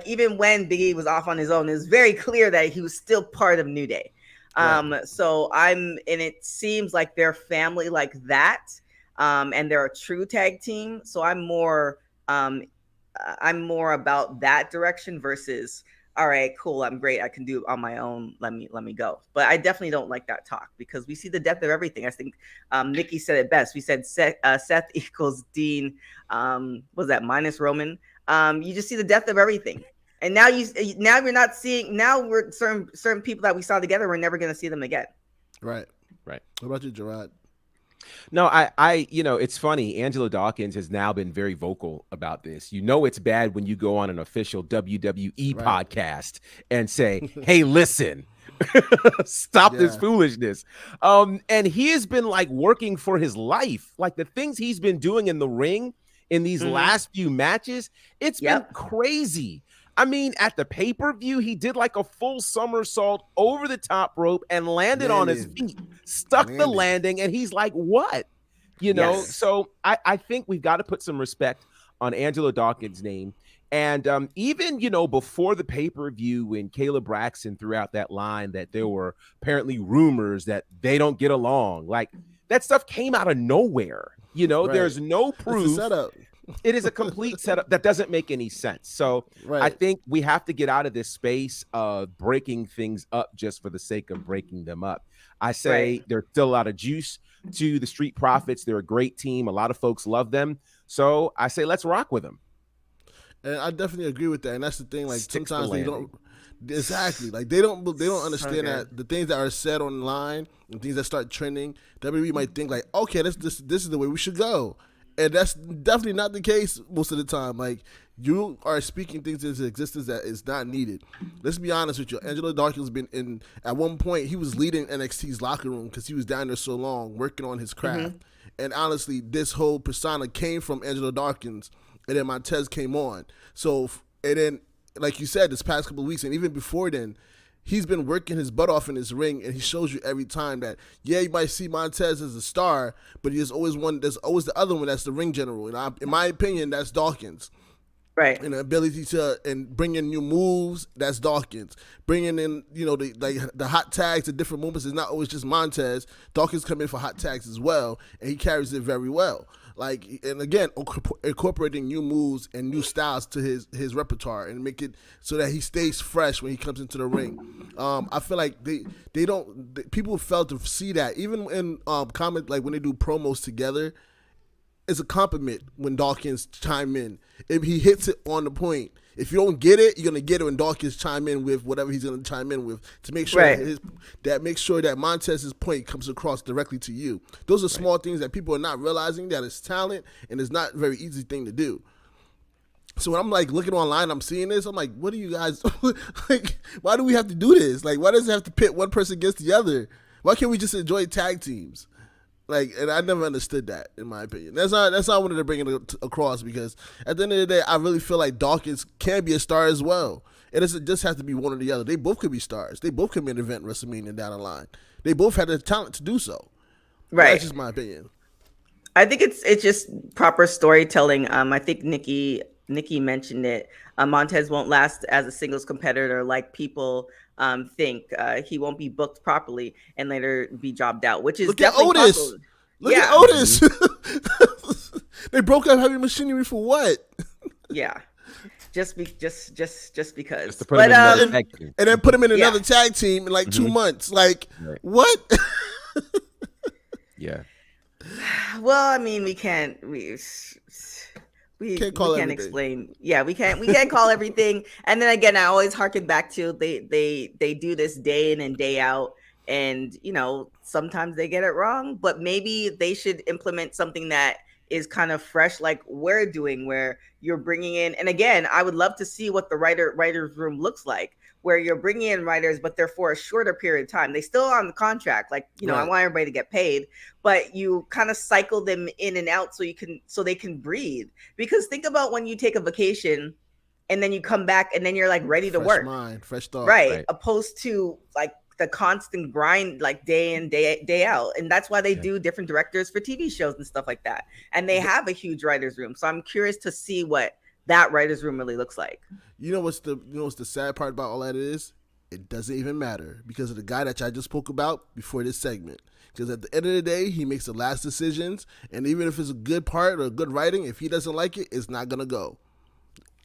even when Big E was off on his own, it was very clear that he was still part of New Day. So and it seems like they're family like that, and they're a true tag team. So I'm more about that direction versus, all right, cool, I'm great, I can do it on my own, let me go. But I definitely don't like that talk, because we see the depth of everything. I think Nikki said it best. We said Seth equals Dean, was that minus Roman? You just see the depth of everything. And now we're not seeing, now we're certain people that we saw together, we're never going to see them again. Right. What about you, Gerard? No, I, you know, it's funny. Angelo Dawkins has now been very vocal about this. You know, it's bad when you go on an official WWE podcast and say, hey, listen, stop this foolishness. And he has been like working for his life. Like the things he's been doing in the ring in these last few matches, it's been crazy. I mean, at the pay-per-view, he did like a full somersault over the top rope and landed on his feet, stuck the landing, and he's like, what? You know, so I think we've got to put some respect on Angelo Dawkins' name. And even, you know, before the pay-per-view, when Caleb Braxton threw out that line that there were apparently rumors that they don't get along, like that stuff came out of nowhere. You know, there's no proof. It's a setup. It is a complete setup that doesn't make any sense. So I think we have to get out of this space of breaking things up just for the sake of breaking them up. I say there's still a lot of juice to the Street Profits. They're a great team. A lot of folks love them. So I say let's rock with them. And I definitely agree with that. And that's the thing. Like sometimes they don't like they don't understand that the things that are said online and things that start trending, WWE might think like, okay, this is the way we should go. And that's definitely not the case most of the time. Like, you are speaking things into existence that is not needed. Let's be honest with you. Angelo Dawkins been in, at one point, he was leading NXT's locker room because he was down there so long working on his craft. And honestly, this whole persona came from Angelo Dawkins, and then Montez came on. So, and then, like you said, this past couple of weeks, and even before then, he's been working his butt off in this ring, and he shows you every time that, yeah, you might see Montez as a star, but there's always the other one that's the ring general. And in my opinion, that's Dawkins. Right. And the ability and bring in new moves, that's Dawkins. Bringing in, the hot tags and different movements is not always just Montez. Dawkins come in for hot tags as well, and he carries it very well. And again, incorporating new moves and new styles to his repertoire and make it so that he stays fresh when he comes into the ring. I feel like people fail to see that. Even in comment, like when they do promos together, it's a compliment when Dawkins chime in. If he hits it on the point, if you don't get it, you're gonna get it when Dawkins chime in with whatever he's gonna chime in with to make sure that Montez's point comes across directly to you. Those are small things that people are not realizing that it's talent and it's not a very easy thing to do. So when I'm like looking online, I'm seeing this, I'm like, what do you guys like? Why do we have to do this? Like, why does it have to pit one person against the other? Why can't we just enjoy tag teams? And I never understood that, in my opinion. That's why I wanted to bring it across, because at the end of the day, I really feel like Dawkins can be a star as well. It doesn't just have to be one or the other. They both could be stars. They both could main event WrestleMania down the line. They both had the talent to do so. Right. That's just my opinion. I think it's just proper storytelling. I think Nikki mentioned it. Montez won't last as a singles competitor like people think. He won't be booked properly and later be jobbed out, which is Look at definitely Otis. possible. Look at Otis. They broke up heavy machinery for what? Yeah. Just because. Just to put him in another tag team. And then put him in another tag team in like 2 months. Like, what? Yeah. Well, I mean, we can't explain. Yeah, we can't call everything. And then again, I always harken back to they do this day in and day out, and sometimes they get it wrong, but maybe they should implement something that is kind of fresh, like we're doing, where you're bringing in. And again, I would love to see what the writer's room looks like, where you're bringing in writers, but they're for a shorter period of time. They still on the contract. Like, Right. I want everybody to get paid, but you kind of cycle them in and out so they can breathe. Because think about when you take a vacation and then you come back and then you're like ready to Fresh work. mind, fresh thought. Right. Opposed to like the constant grind, like day in, day out. And that's why they do different directors for TV shows and stuff like that. And they have a huge writer's room. So I'm curious to see what that writer's room really looks like. You know what's the sad part about all that is? It doesn't even matter because of the guy that I just spoke about before this segment. Because at the end of the day, he makes the last decisions, and even if it's a good part or good writing, if he doesn't like it, it's not gonna go.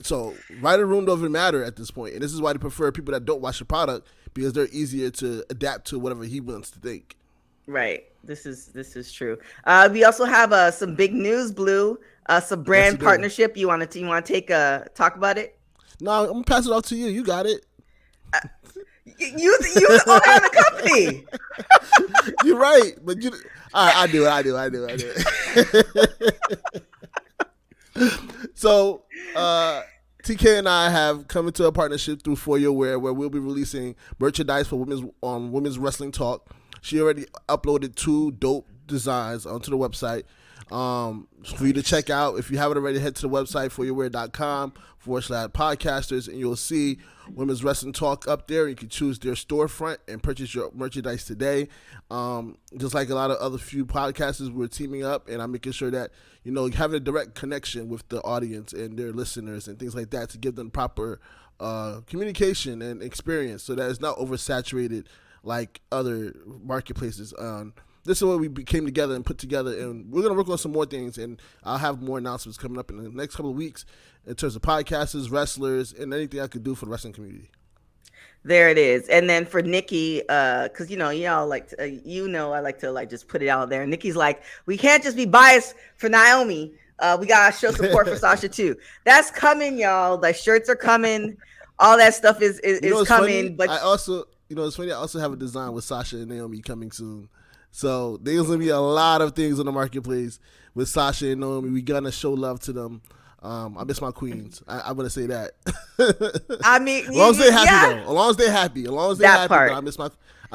So writer room doesn't matter at this point, and this is why they prefer people that don't watch the product, because they're easier to adapt to whatever he wants to think. Right. This is true. We also have some big news, Blue. Some brand partnership. You want to talk about it? No, I'm gonna pass it off to you. You got it. You the owner of the company. You're right, but all right, I do it. So, TK and I have come into a partnership through For Your Wear, where we'll be releasing merchandise for Women's Wrestling Talk. She already uploaded 2 dope designs onto the website for you to check out. If you haven't already, head to the website foryourwear.com/podcasters, and you'll see Women's Wrestling Talk up there. You can choose their storefront and purchase your merchandise today. Just like a lot of other few podcasters, we're teaming up, and I'm making sure that having a direct connection with the audience and their listeners and things like that to give them proper communication and experience, so that it's not oversaturated like other marketplaces. This is what we came together and put together, and we're going to work on some more things, and I'll have more announcements coming up in the next couple of weeks in terms of podcasters, wrestlers, and anything I could do for the wrestling community. There it is. And then for Nikki, because y'all like to, I like to like just put it out there. Nikki's like, we can't just be biased for Naomi. We gotta show support for Sasha too. That's coming, y'all. The shirts are coming. All that stuff is coming. Funny? But I also, it's funny. I also have a design with Sasha and Naomi coming soon. So there's gonna be a lot of things in the marketplace with Sasha and Naomi. We gonna show love to them. I miss my queens. I'm gonna say that. I mean, as long as they're happy though. As long as they're happy. Part. I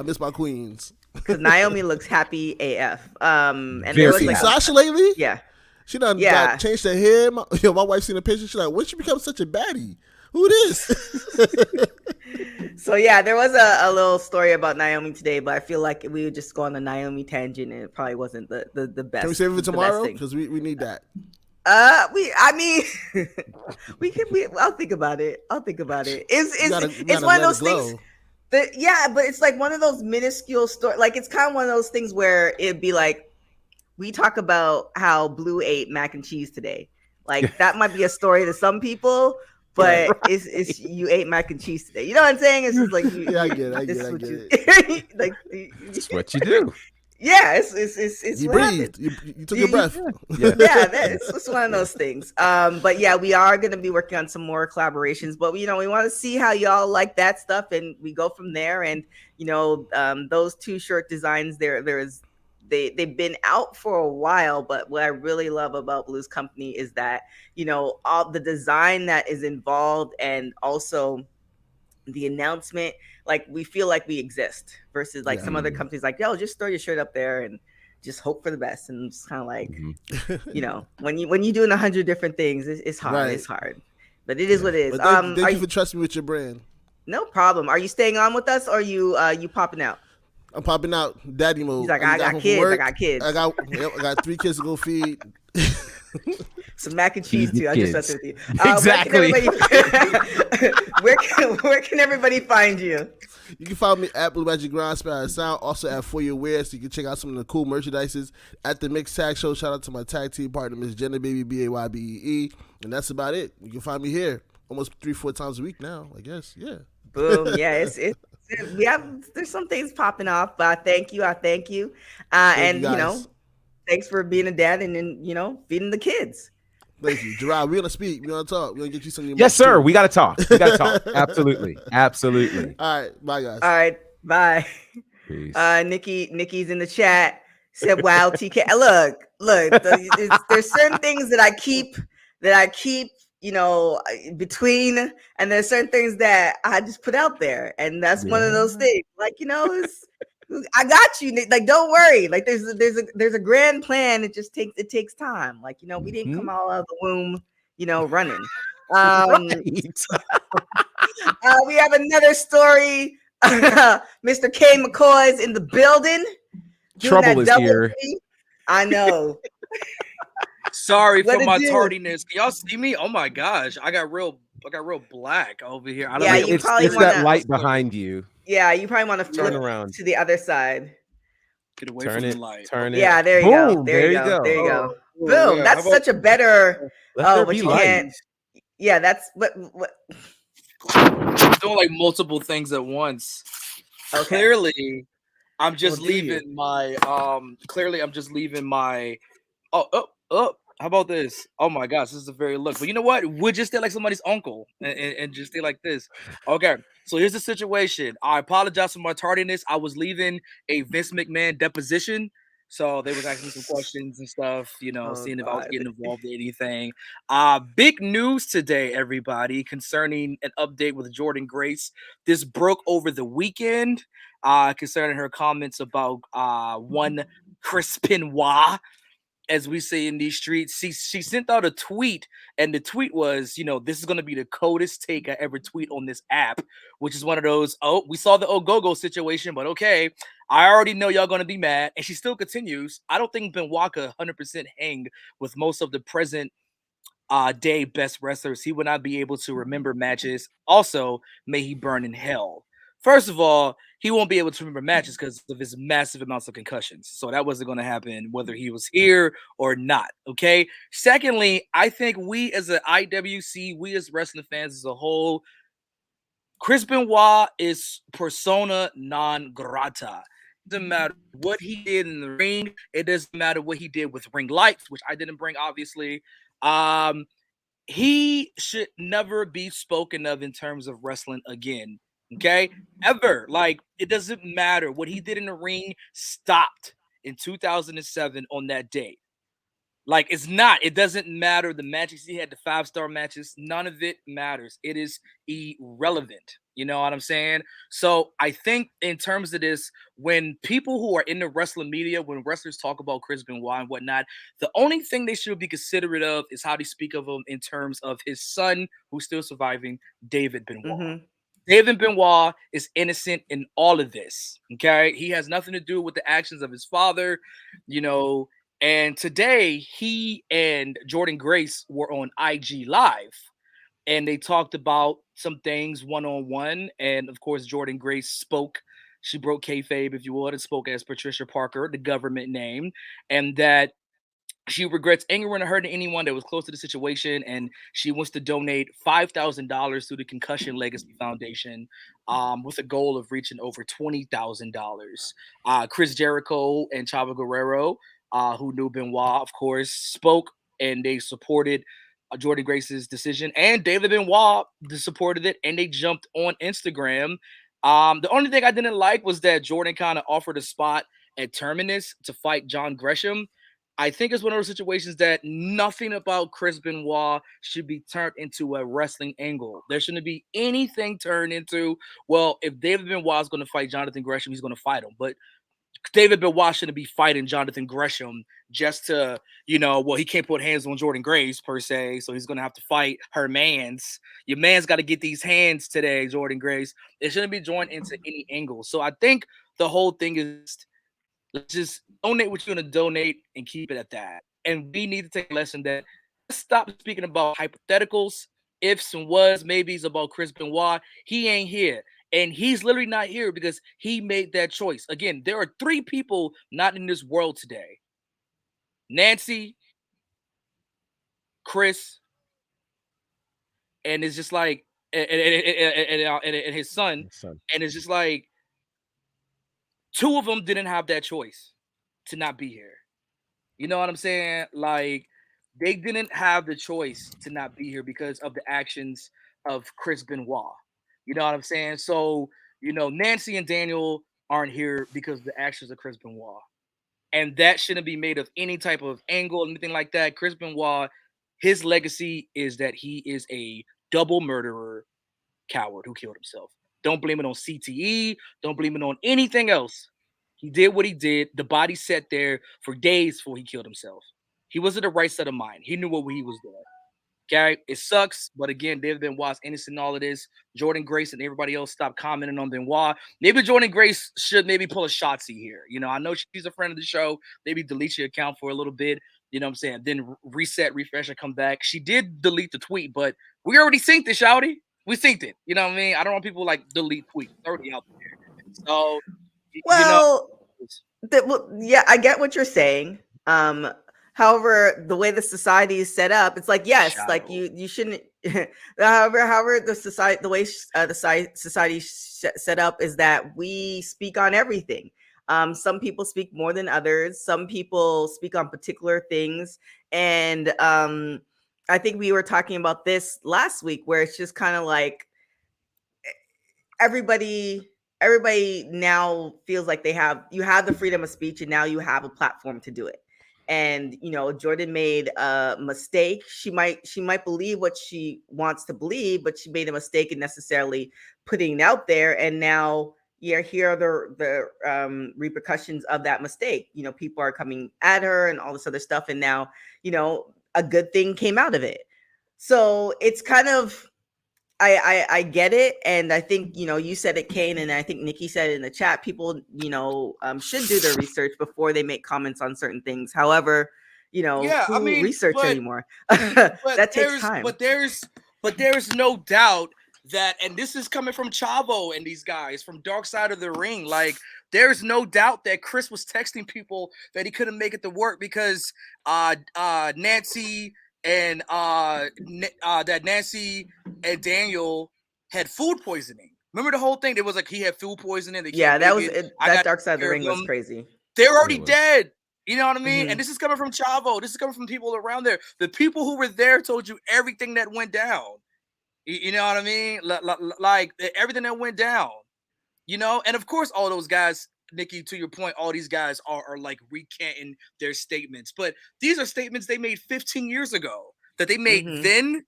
miss my queens. Because Naomi looks happy AF. And have you seen Sasha lately? Yeah. She done got changed her hair. My wife seen a picture. She's like, when she become such a baddie? Who this? So yeah, there was a little story about Naomi today, but I feel like we would just go on the Naomi tangent, and it probably wasn't the best. Can we save it for the best tomorrow? thing. Because we need that. I mean, I'll think about it. It's one of those things. But it's like one of those minuscule stories. Like it's kind of one of those things where it'd be like, we talk about how Blue ate mac and cheese today. Like that might be a story to some people, but it's you ate mac and cheese today. You know what I'm saying? It's just like I get it. Like it's what you do. Yeah, it's you what breathed. You took your breath. It's one of those things. But yeah, we are going to be working on some more collaborations. But we want to see how y'all like that stuff, and we go from there. And those two shirt designs, they've been out for a while. But what I really love about Blue's company is that all the design that is involved, and also the announcement, like we feel like we exist versus like some other companies like, yo, just throw your shirt up there and just hope for the best. And it's kind of like, when you're doing 100 different things, it's hard. Right. It's hard, but it is what it is. Thank you for trusting me with your brand. No problem. Are you staying on with us, or are you popping out? I'm popping out, daddy mode. He's like, I got kids. I got 3 kids to go feed. Some mac and cheese too. I just messed with you. Exactly. Where can everybody find you? You can follow me at Blue Magic Grind Sound, also at For Your Wear, so you can check out some of the cool merchandises at the Mixed Tag Show. Shout out to my tag team partner, Miss Jenna Baby Baybee, and that's about it. You can find me here almost 3-4 times a week now, I guess. Yeah. Boom. Yeah. There's some things popping off, but thank you. Thank you, thanks for being a dad and then feeding the kids. Thank you, Gerard. We're gonna speak. We're gonna talk. We're gonna get you some. Yes, sir. Too. We gotta talk. Absolutely. All right, bye, guys. All right, bye. Peace. Nikki's in the chat. Said, "Wow, TK." Look. There's certain things that I keep between, and there's certain things that I just put out there, and that's one of those things. Like I got you. Like, don't worry. Like, there's a grand plan. It just takes time. Like, we didn't come out of the womb, running. We have another story. Mr. K. McCoy's in the building. Trouble is here. I know. Sorry for my tardiness. Can y'all see me? Oh my gosh, I got real black over here. I don't know. It's that light behind you. Yeah, you probably want to turn around to the other side. Get away from the light. Turn it. Yeah, there you go. There you go. Boom. Yeah, that's such a better. But you can't. Yeah, that's what. I'm doing like multiple things at once. Okay. Clearly, I'm just leaving my. Clearly, I'm just leaving my. Oh. How about this? Oh my gosh, this is a very look. But you know what? We'll just stay like somebody's uncle and just stay like this. Okay, so here's the situation. I apologize for my tardiness. I was leaving a Vince McMahon deposition. So they was asking me some questions and stuff, seeing if I was getting involved in anything. Big news today, everybody, concerning an update with Jordynne Grace. This broke over the weekend concerning her comments about one Chris Benoit. As we say in these streets, she sent out a tweet, and the tweet was, this is going to be the coldest take I ever tweet on this app, which is one of those, we saw the Ogogo situation, but okay, I already know y'all going to be mad. And she still continues. I don't think Benoit 100% hang with most of the present day best wrestlers. He would not be able to remember matches. Also, may he burn in hell. First of all, he won't be able to remember matches because of his massive amounts of concussions. So that wasn't going to happen whether he was here or not, okay? Secondly, I think we as an IWC, we as wrestling fans as a whole, Chris Benoit is persona non grata. It doesn't matter what he did in the ring. It doesn't matter what he did with ring lights, which I didn't bring, obviously. He should never be spoken of in terms of wrestling again. Okay, ever. Like, it doesn't matter what he did in the ring. Stopped in 2007 on that date. Like, it's not. It doesn't matter. The matches he had, the 5-star matches, none of it matters. It is irrelevant. You know what I'm saying? So I think in terms of this, when people who are in the wrestling media, when wrestlers talk about Chris Benoit and whatnot, the only thing they should be considerate of is how they speak of him in terms of his son, who's still surviving, David Benoit. Mm-hmm. David Benoit is innocent in all of this. Okay. He has nothing to do with the actions of his father, you know. And today, he and Jordynne Grace were on IG Live, and they talked about some things one-on-one. And of course, Jordynne Grace spoke. She broke kayfabe, if you would, and spoke as Patricia Parker, the government name, and that she regrets angering or hurting anyone that was close to the situation, and she wants to donate $5,000 to the Concussion Legacy Foundation, with a goal of reaching over $20,000. Chris Jericho and Chavo Guerrero, who knew Benoit, of course, spoke, and they supported Jordynne Grace's decision, and David Benoit supported it, and they jumped on Instagram. The only thing I didn't like was that Jordynne kind of offered a spot at Terminus to fight John Gresham. I think it's one of those situations that nothing about Chris Benoit should be turned into a wrestling angle. There shouldn't be anything turned into, well, if David Benoit is going to fight Jonathan Gresham, he's going to fight him. But David Benoit shouldn't be fighting Jonathan Gresham just to, well, he can't put hands on Jordynne Grace per se, so he's going to have to fight her mans. Your man's got to get these hands today, Jordynne Grace. It shouldn't be joined into any angle. So I think the whole thing is, let's just donate what you're going to donate and keep it at that. And we need to take a lesson that, let's stop speaking about hypotheticals, ifs and was, maybes about Chris Benoit. He ain't here. And he's literally not here because he made that choice. Again, there are 3 people not in this world today: Nancy, Chris, and it's just like, and his son. And it's just like, 2 of them didn't have that choice to not be here. You know what I'm saying? Like, they didn't have the choice to not be here because of the actions of Chris Benoit. You know what I'm saying? So, Nancy and Daniel aren't here because of the actions of Chris Benoit. And that shouldn't be made of any type of angle or anything like that. Chris Benoit, his legacy is that he is a double murderer, coward who killed himself. Don't blame it on CTE. Don't blame it on anything else. He did what he did. The body sat there for days before he killed himself. He wasn't the right set of mind. He knew what he was doing. Okay, it sucks, but again, David Benoit's innocent in all of this. Jordynne Grace and everybody else stop commenting on Benoit. Maybe Jordynne Grace should maybe pull a Shotzi here. I know she's a friend of the show. Maybe delete your account for a little bit. You know what I'm saying? Then reset, refresh, and come back. She did delete the tweet, but we already synced it, shouty. We synced it. You know what I mean? I don't want people like delete tweets. It's already out there. So, yeah, I get what you're saying. However, the way the society is set up, it's like, yes, like you shouldn't. however, the way the society set up is that we speak on everything. Some people speak more than others. Some people speak on particular things, and I think we were talking about this last week, where it's just kind of like everybody now feels like you have the freedom of speech, and now you have a platform to do it. And Jordynne made a mistake. She might believe what she wants to believe, but she made a mistake in necessarily putting it out there. And now, here are the repercussions of that mistake. People are coming at her and all this other stuff. And now, a good thing came out of it. So it's kind of, I get it. And I think, you said it, Kane, and I think Nikki said it in the chat. People, should do their research before they make comments on certain things. However, who research anymore? That takes time. But there's no doubt that, and this is coming from Chavo and these guys from Dark Side of the Ring, like, there's no doubt that Chris was texting people that he couldn't make it to work because Nancy and Nancy and Daniel had food poisoning. Remember the whole thing? It was like he had food poisoning. That Dark Side of the Ring was crazy. They're already dead. You know what I mean? Mm-hmm. And this is coming from Chavo. This is coming from people around there. The people who were there told you everything that went down. You know what I mean? Like everything that went down. And of course, all those guys Nikki, to your point, all these guys are like recanting their statements, but these are statements they made 15 years ago that they made then,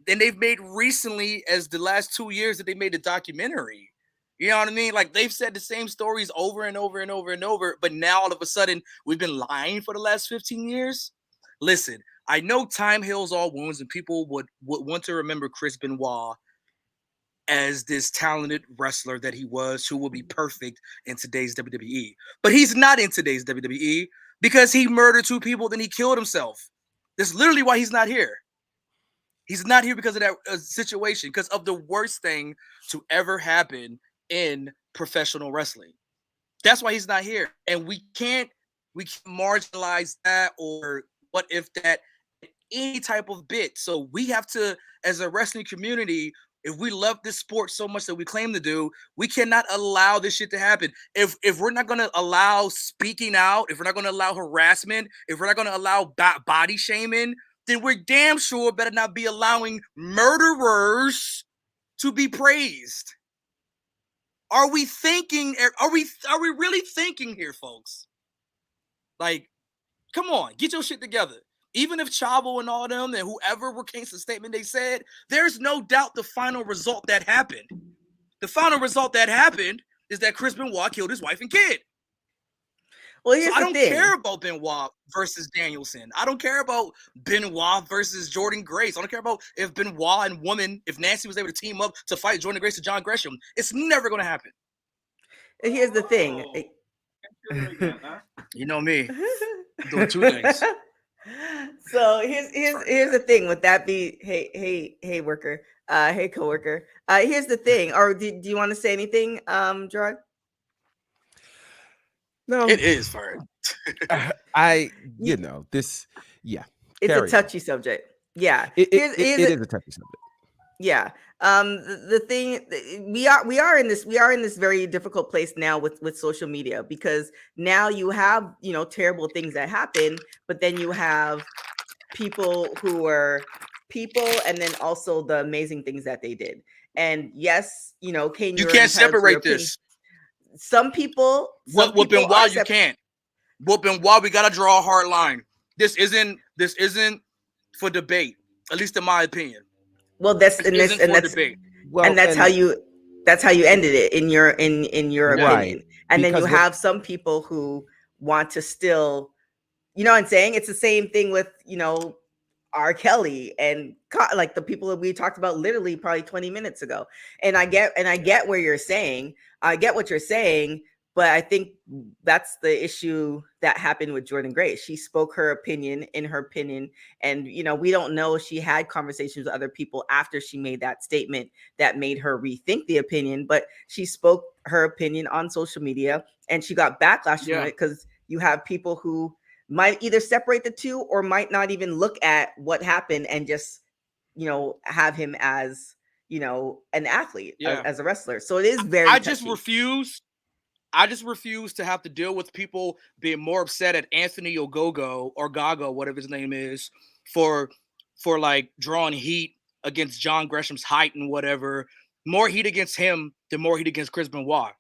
and they've made recently as the last 2 years that they made the documentary. You know what I mean? Like they've said the same stories over and over and over and over, but now all of a sudden we've been lying for the last 15 years. Listen, I know time heals all wounds, and people would want to remember Chris Benoit as this talented wrestler that he was, who will be perfect in today's WWE. But he's not in today's WWE because he murdered 2 people, then he killed himself. That's literally why he's not here. He's not here because of that situation, because of the worst thing to ever happen in professional wrestling. That's why he's not here. And we can't marginalize that or what if that any type of bit. So we have to, as a wrestling community, if we love this sport so much that we claim to do, we cannot allow this shit to happen. If we're not going to allow speaking out, if we're not going to allow harassment, if we're not going to allow body shaming, then we're damn sure better not be allowing murderers to be praised. Are we thinking? Are we really thinking here, folks? Like, come on, get your shit together. Even if Chavo and all them and whoever were against the statement they said, there's no doubt the final result that happened. The final result that happened is that Chris Benoit killed his wife and kid. Well, here's so I the don't thing. care about Benoit versus Danielson. I don't care about Benoit versus Jordynne Grace. I don't care about if Benoit and woman, if Nancy was able to team up to fight Jordynne Grace to John Gresham. It's never going to happen. Here's the thing. You know me. I'm doing 2 things. So here's the thing. With that be, hey worker, hey coworker. Here's the thing. Or do you want to say anything, Gerard? No, it is for this. Yeah, it's a touchy subject. Yeah, it is a touchy subject. Yeah. The thing we are in this very difficult place now with social media, because now you have, terrible things that happen, but then you have people who are people, and then also the amazing things that they did. And yes, Kane, you can't separate this. Some people, Whooping why you can't. Whooping why we gotta draw a hard line. This isn't for debate, at least in my opinion. Well, that's how you ended it in your opinion. And then you have some people who want to still, you know what I'm saying? It's the same thing with, R. Kelly and like the people that we talked about literally probably 20 minutes ago. And I get where you're saying, I get what you're saying, but I think that's the issue that happened with Jordynne Grace. She spoke her opinion, and we don't know if she had conversations with other people after she made that statement that made her rethink the opinion, but she spoke her opinion on social media, and she got backlash from it because you have people who might either separate the two or might not even look at what happened and just, have him as, an athlete, as a wrestler. So it is very touchy. I just refuse to have to deal with people being more upset at Anthony Ogogo or Gago, whatever his name is, for like drawing heat against John Gresham's height and whatever. More heat against him than more heat against Chris Benoit.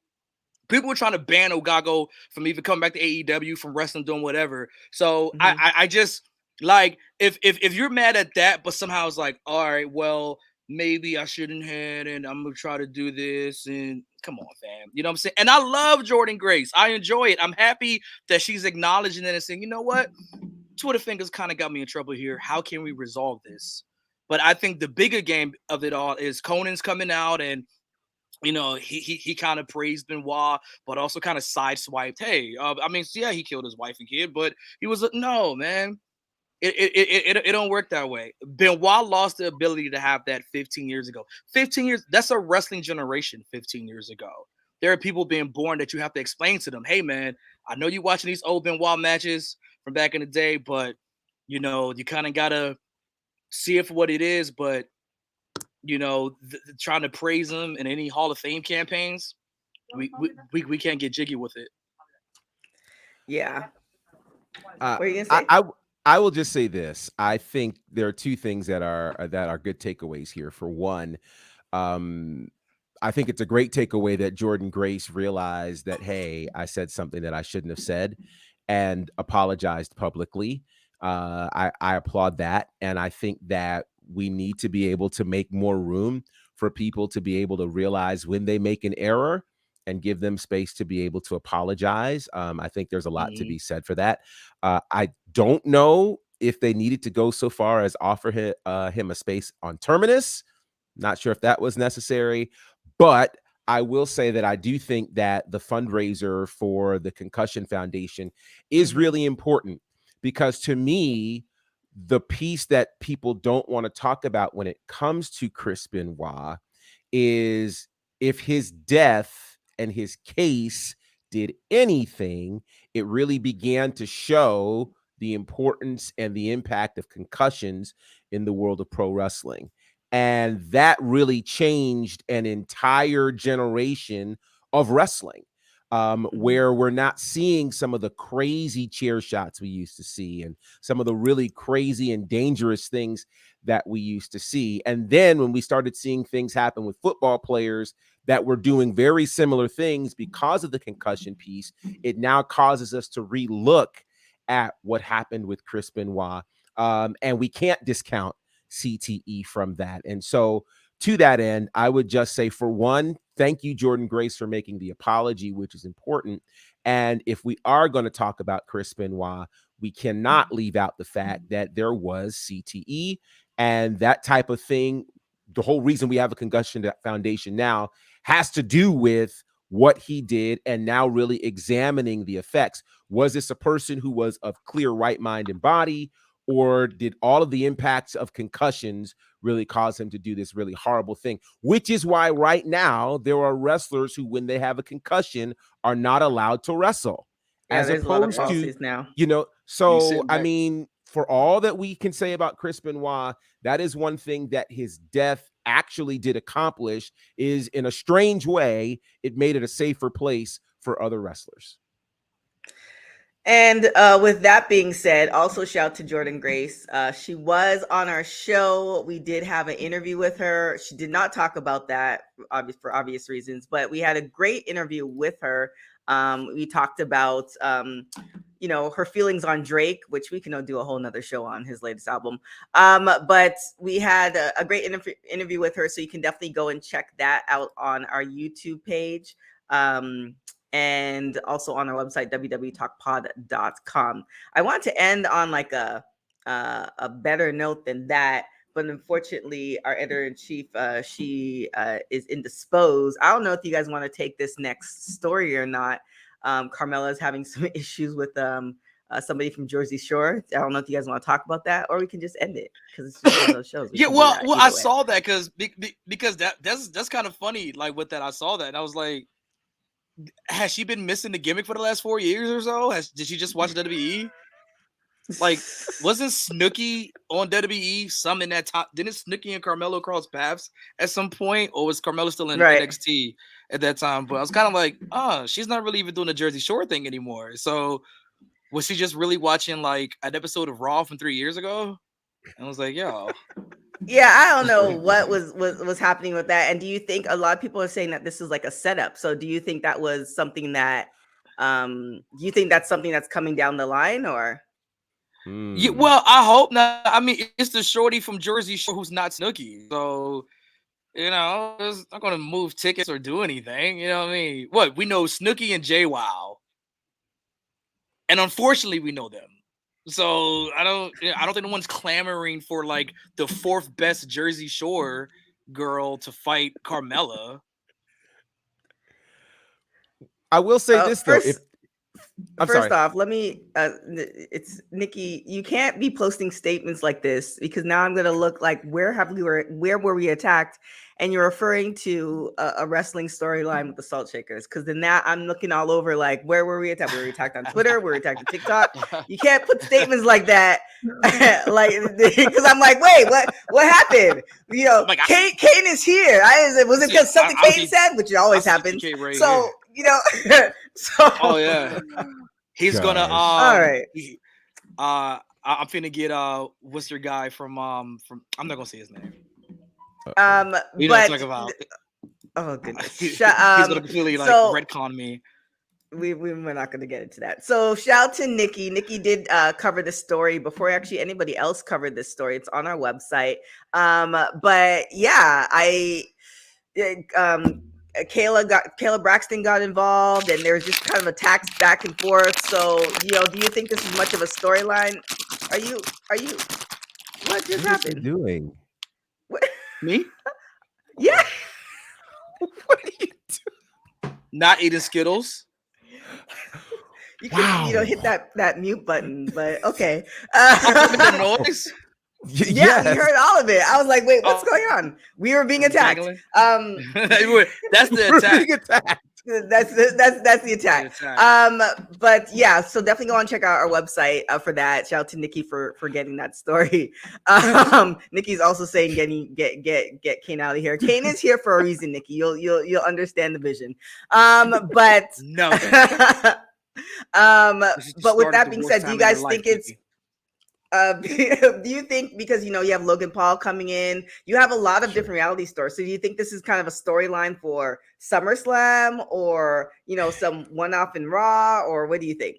People were trying to ban Ogago from even coming back to AEW, from wrestling, doing whatever. So I just like, if you're mad at that, but somehow it's like, all right, well, maybe I shouldn't have, and I'm gonna try to do this. And come on, fam, you know what I'm saying? And I love Jordynne Grace. I enjoy it. I'm happy that she's acknowledging it and saying, you know what, Twitter fingers kind of got me in trouble here. How can we resolve this? But I think the bigger game of it all is Conan's coming out, and he kind of praised Benoit, but also kind of sideswiped. Hey, he killed his wife and kid, but he was no, man. It don't work that way. Benoit lost the ability to have that 15 years ago. 15 years, that's a wrestling generation 15 years ago. There are people being born that you have to explain to them, hey, man, I know you're watching these old Benoit matches from back in the day, but, you kind of got to see it for what it is, but trying to praise him in any Hall of Fame campaigns, we can't get jiggy with it. Yeah. What are you gonna say? I will just say this. I think there are 2 things that are good takeaways here. For one, I think it's a great takeaway that Jordynne Grace realized that, hey, I said something that I shouldn't have said and apologized publicly. I applaud that. And I think that we need to be able to make more room for people to be able to realize when they make an error and give them space to be able to apologize. I think there's a lot to be said for that. I don't know if they needed to go so far as offer him a space on Terminus. Not sure if that was necessary, but I will say that I do think that the fundraiser for the Concussion Foundation is really important, because to me, the piece that people don't want to talk about when it comes to Chris Benoit is if his death and his case did anything, it really began to show the importance and the impact of concussions in the world of pro wrestling. And that really changed an entire generation of wrestling, where we're not seeing some of the crazy chair shots we used to see and some of the really crazy and dangerous things that we used to see. And then when we started seeing things happen with football players that were doing very similar things because of the concussion piece, it now causes us to relook at what happened with Chris Benoit. And we can't discount CTE from that. And so to that end, I would just say, for one, thank you, Jordynne Grace, for making the apology, which is important. And if we are going to talk about Chris Benoit, we cannot leave out the fact that there was CTE and that type of thing. The whole reason we have a Concussion Foundation now has to do with what he did and now really examining the effects. Was this a person who was of clear right mind and body, or did all of the impacts of concussions really cause him to do this really horrible thing? Which is why right now there are wrestlers who, when they have a concussion, are not allowed to wrestle. Yeah, As there's a lot of opposed to, policies now. so I mean, for all that we can say about Chris Benoit, that is one thing that his death actually did accomplish, is in a strange way, it made it a safer place for other wrestlers. And with that being said, also shout out to Jordynne Grace. She was on our show. We did have an interview with her. She did not talk about that for obvious reasons, but we had a great interview with her. We talked about, her feelings on Drake, which we can do a whole nother show on his latest album. But we had a great interview with her. So you can definitely go and check that out on our YouTube page. And also on our website, www.talkpod.com. I want to end on like a better note than that, but unfortunately, our editor-in-chief, she is indisposed. I don't know if you guys want to take this next story or not. Carmella is having some issues with somebody from Jersey Shore. I don't know if you guys want to talk about that, or we can just end it because it's just one of those shows. Yeah, well, I saw that because that's kind of funny. Like with that, I saw that and I was like, has she been missing the gimmick for the last 4 years or so? Did she just watch WWE? Like, wasn't Snooki on WWE some in that top? Didn't Snooki and Carmelo cross paths at some point, or was Carmelo still in NXT at that time? But I was kind of like, she's not really even doing the Jersey Shore thing anymore. So was she just really watching like an episode of Raw from 3 years ago? And I was like, yo. Yeah, I don't know what was happening with that. And do you think a lot of people are saying that this is like a setup? So do you think that was something that do you think that's something that's coming down the line, or? Yeah, well, I hope not. I mean, it's the shorty from Jersey Shore who's not Snooki. So, it's not going to move tickets or do anything. You know what I mean? What? We know Snooki and JWoww. And unfortunately, we know them. So I don't think no one's clamoring for like the fourth best Jersey Shore girl to fight Carmella. I will say this though. First off, let me it's Nikki, you can't be posting statements like this, because now I'm gonna look like where were we attacked? And you're referring to a wrestling storyline with the Salt Shakers, because then now I'm looking all over like, where were we attacked? We were attacked on Twitter, we were attacked on TikTok. You can't put statements like that, like, because I'm like, wait, what happened? Like, Kane is here. Was it because something Kane said, which always happens? Right so here. So oh yeah, he's gonna all right. I'm finna get what's your guy from I'm not gonna say his name. But talk about Oh goodness. He's gonna completely like so retcon me. we're not going to get into that. So shout out to Nikki. Nikki did cover this story before actually anybody else covered this story. It's on our website. But yeah, Kayla Braxton got involved, and there was just kind of attacks back and forth. So, do you think this is much of a storyline? Are you what just happened? Doing? What? Me? Yeah. What are you doing? Not eating Skittles. You can, hit that mute button, but okay. The noise. Yeah, we heard all of it. I was like, wait, what's going on? We were being attacked. That's the attack. That's the attack. But yeah, so definitely go and check out our website for that. Shout out to Nikki for getting that story. Nikki's also saying get Kane out of here. Kane is here for a reason, Nikki. You'll understand the vision. But no. But with that being said, do you guys think it's do you think, because you have Logan Paul coming in, you have a lot of different reality stars, so do you think this is kind of a storyline for SummerSlam, or some one-off in Raw, or what do you think?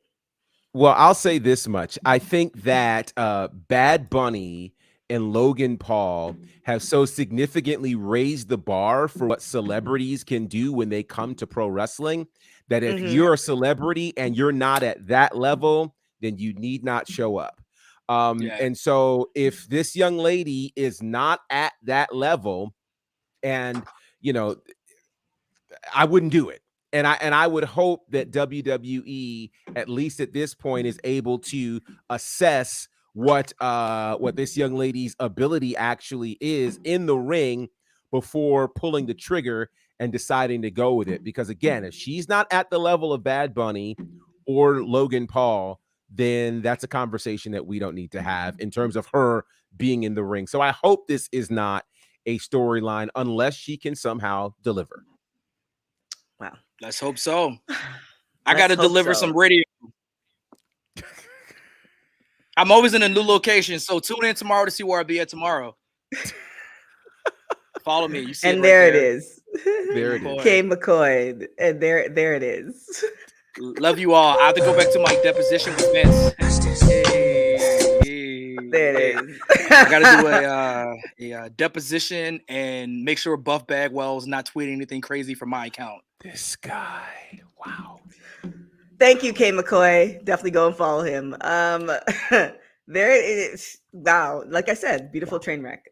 Well, I'll say this much. I think that Bad Bunny and Logan Paul have so significantly raised the bar for what celebrities can do when they come to pro wrestling, that if you're a celebrity and you're not at that level, then you need not show up. And so if this young lady is not at that level, and I wouldn't do it. And I would hope that WWE, at least at this point, is able to assess what this young lady's ability actually is in the ring before pulling the trigger and deciding to go with it. Because again, if she's not at the level of Bad Bunny or Logan Paul, then that's a conversation that we don't need to have in terms of her being in the ring. So I hope this is not a storyline unless she can somehow deliver. Wow. Let's hope so. I got to deliver some radio. I'm always in a new location, so tune in tomorrow to see where I'll be at tomorrow. Follow me. You see and it there right it is. There it is. Kay McCoy. And there it is. Love you all. I have to go back to my deposition with Vince. There it is. I gotta do a deposition and make sure Buff Bagwell's not tweeting anything crazy from my account. This guy. Wow. Thank you, Kay McCoy. Definitely go and follow him. There it is. Wow. Like I said, beautiful train wreck.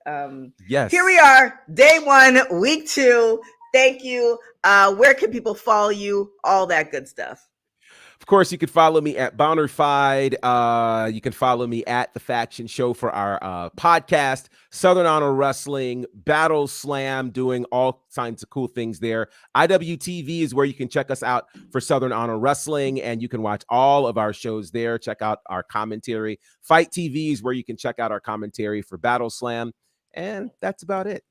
Yes. Here we are, day 1, week 2. Thank you. Where can people follow you? All that good stuff. Of course, you can follow me at Bonnerfied. You can follow me at The Faction Show for our podcast, Southern Honor Wrestling, Battle Slam, doing all kinds of cool things there. IWTV is where you can check us out for Southern Honor Wrestling, and you can watch all of our shows there. Check out our commentary. Fight TV is where you can check out our commentary for Battle Slam, and that's about it.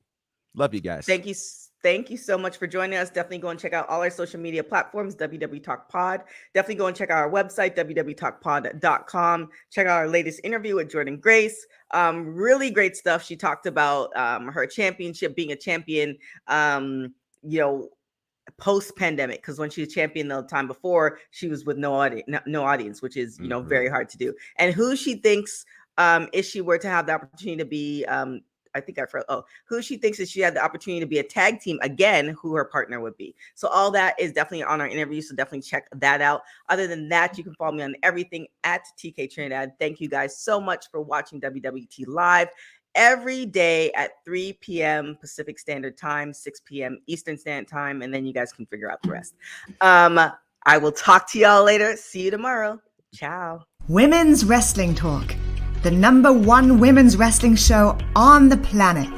Love you guys. Thank you so much for joining us. Definitely go and check out all our social media platforms, WW Talk Pod. Definitely go and check out our website, www.talkpod.com. Check out our latest interview with Jordynne Grace. Really great stuff. She talked about her championship, being a champion, post-pandemic, because when she was champion the time before, she was with no audience, which is, very hard to do. And who she thinks, if she were to have the opportunity to be, who she thinks if she had the opportunity to be a tag team again, who her partner would be. So all that is definitely on our interview. So definitely check that out. Other than that, you can follow me on everything at TK Trinidad. Thank you guys so much for watching WWT Live every day at 3 p.m. Pacific Standard Time, 6 p.m. Eastern Standard Time, and then you guys can figure out the rest. I will talk to y'all later. See you tomorrow. Ciao. Women's Wrestling Talk, the #1 women's wrestling show on the planet.